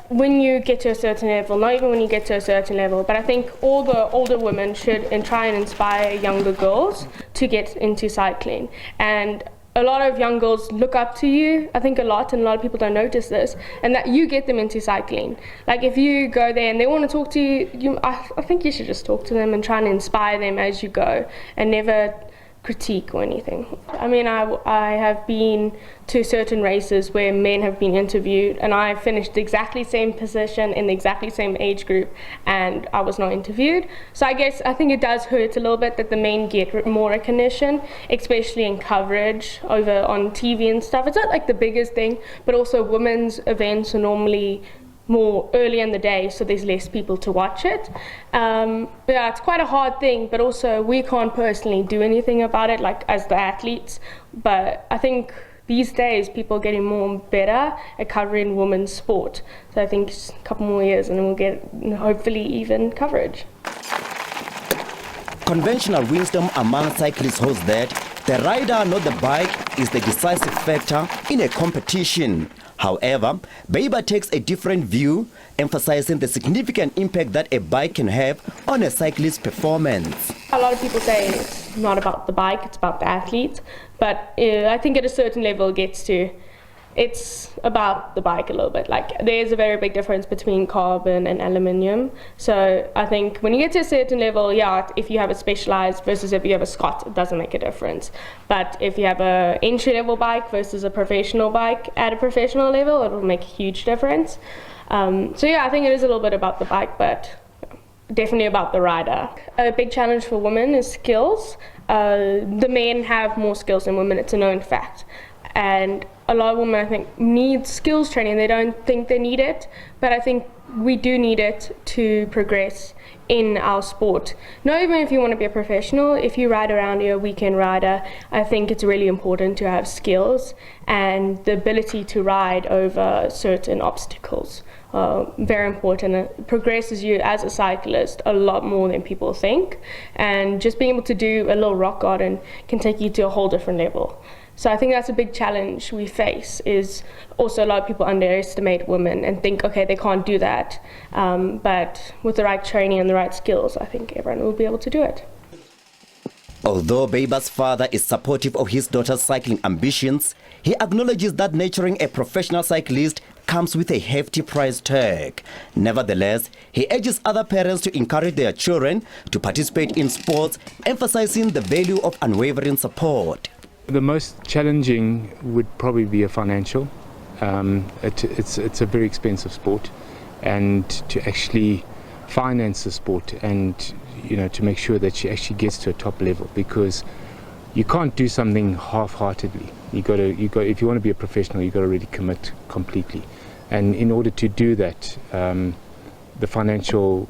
S20: when you get to a certain level, not even when you get to a certain level, but I think all the older women should try and inspire younger girls to get into cycling. And a lot of young girls look up to you, I think a lot, and a lot of people don't notice this, and that you get them into cycling. Like if you go there and they want to talk to you, I think you should just talk to them and try and inspire them as you go, and never critique or anything. I mean, I have been to certain races where men have been interviewed, and I finished the exactly same position in the exactly same age group, and I was not interviewed. So I think it does hurt a little bit that the men get more recognition, especially in coverage over on TV and stuff. It's not like the biggest thing, but also women's events are normally more early in the day, so there's less people to watch it. Yeah, it's quite a hard thing, but also we can't personally do anything about it, like as the athletes. But I think these days people are getting more and better at covering women's sport. So I think it's a couple more years and then we'll get hopefully even coverage.
S19: Conventional wisdom among cyclists holds that the rider, not the bike, is the decisive factor in a competition. However, Barber takes a different view, emphasizing the significant impact that a bike can have on a cyclist's performance.
S20: A lot of people say it's not about the bike, it's about the athlete, but I think at a certain level it's about the bike a little bit. Like there's a very big difference between carbon and aluminium. So I think when you get to a certain level, yeah, if you have a specialized versus if you have a Scott, it doesn't make a difference. But if you have a entry level bike versus a professional bike at a professional level, it will make a huge difference. So yeah, I think it is a little bit about the bike, but definitely about the rider. A big challenge for women is skills. The men have more skills than women, it's a known fact. And a lot of women, I think, need skills training. They don't think they need it, but I think we do need it to progress in our sport. Not even if you want to be a professional, if you ride around, you're a weekend rider, I think it's really important to have skills and the ability to ride over certain obstacles. Very important. It progresses you as a cyclist a lot more than people think, and just being able to do a little rock garden can take you to a whole different level. So I think that's a big challenge we face, is also a lot of people underestimate women and think, okay, they can't do that. But with the right training and the right skills, I think everyone will be able to do it.
S19: Although Beiba's father is supportive of his daughter's cycling ambitions, he acknowledges that nurturing a professional cyclist comes with a hefty price tag. Nevertheless, he urges other parents to encourage their children to participate in sports, emphasizing the value of unwavering support.
S4: The most challenging would probably be a financial. It's a very expensive sport, and to actually finance the sport and to make sure that she actually gets to a top level, because you can't do something half-heartedly. If you want to be a professional, you've got to really commit completely. And in order to do that, the financial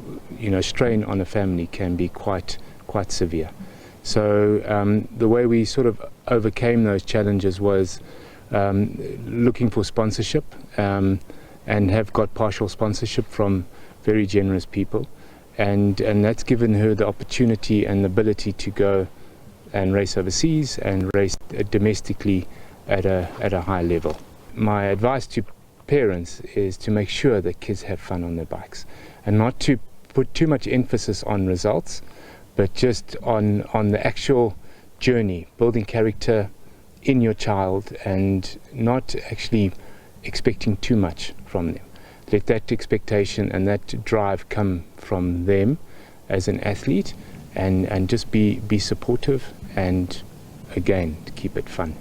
S4: strain on a family can be quite severe. So the way we sort of overcame those challenges was looking for sponsorship, and have got partial sponsorship from very generous people, and that's given her the opportunity and the ability to go and race overseas and race domestically at a high level. My advice to parents is to make sure that kids have fun on their bikes, and not to put too much emphasis on results, but just on the actual journey, building character in your child, and not actually expecting too much from them. Let that expectation and that drive come from them as an athlete, and just be supportive, and again, to keep it fun.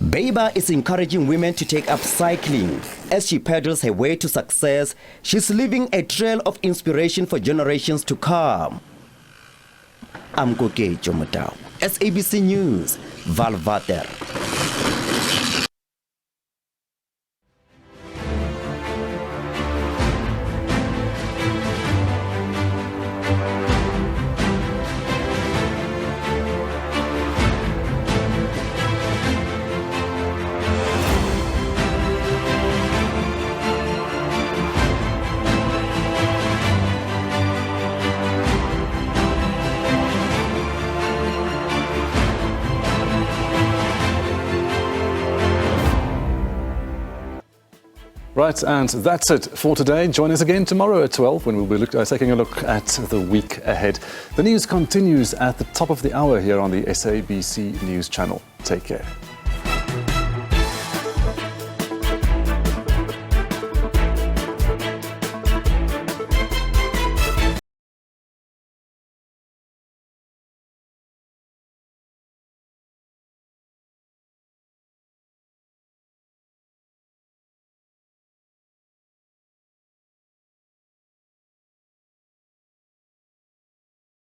S19: Beiba is encouraging women to take up cycling. As she pedals her way to success, she's leaving a trail of inspiration for generations to come. I'm Koke Jomotao, SABC News, Valvater.
S1: Right, and that's it for today. Join us again tomorrow at 12 when we'll be taking a look at the week ahead. The news continues at the top of the hour here on the SABC News Channel. Take care.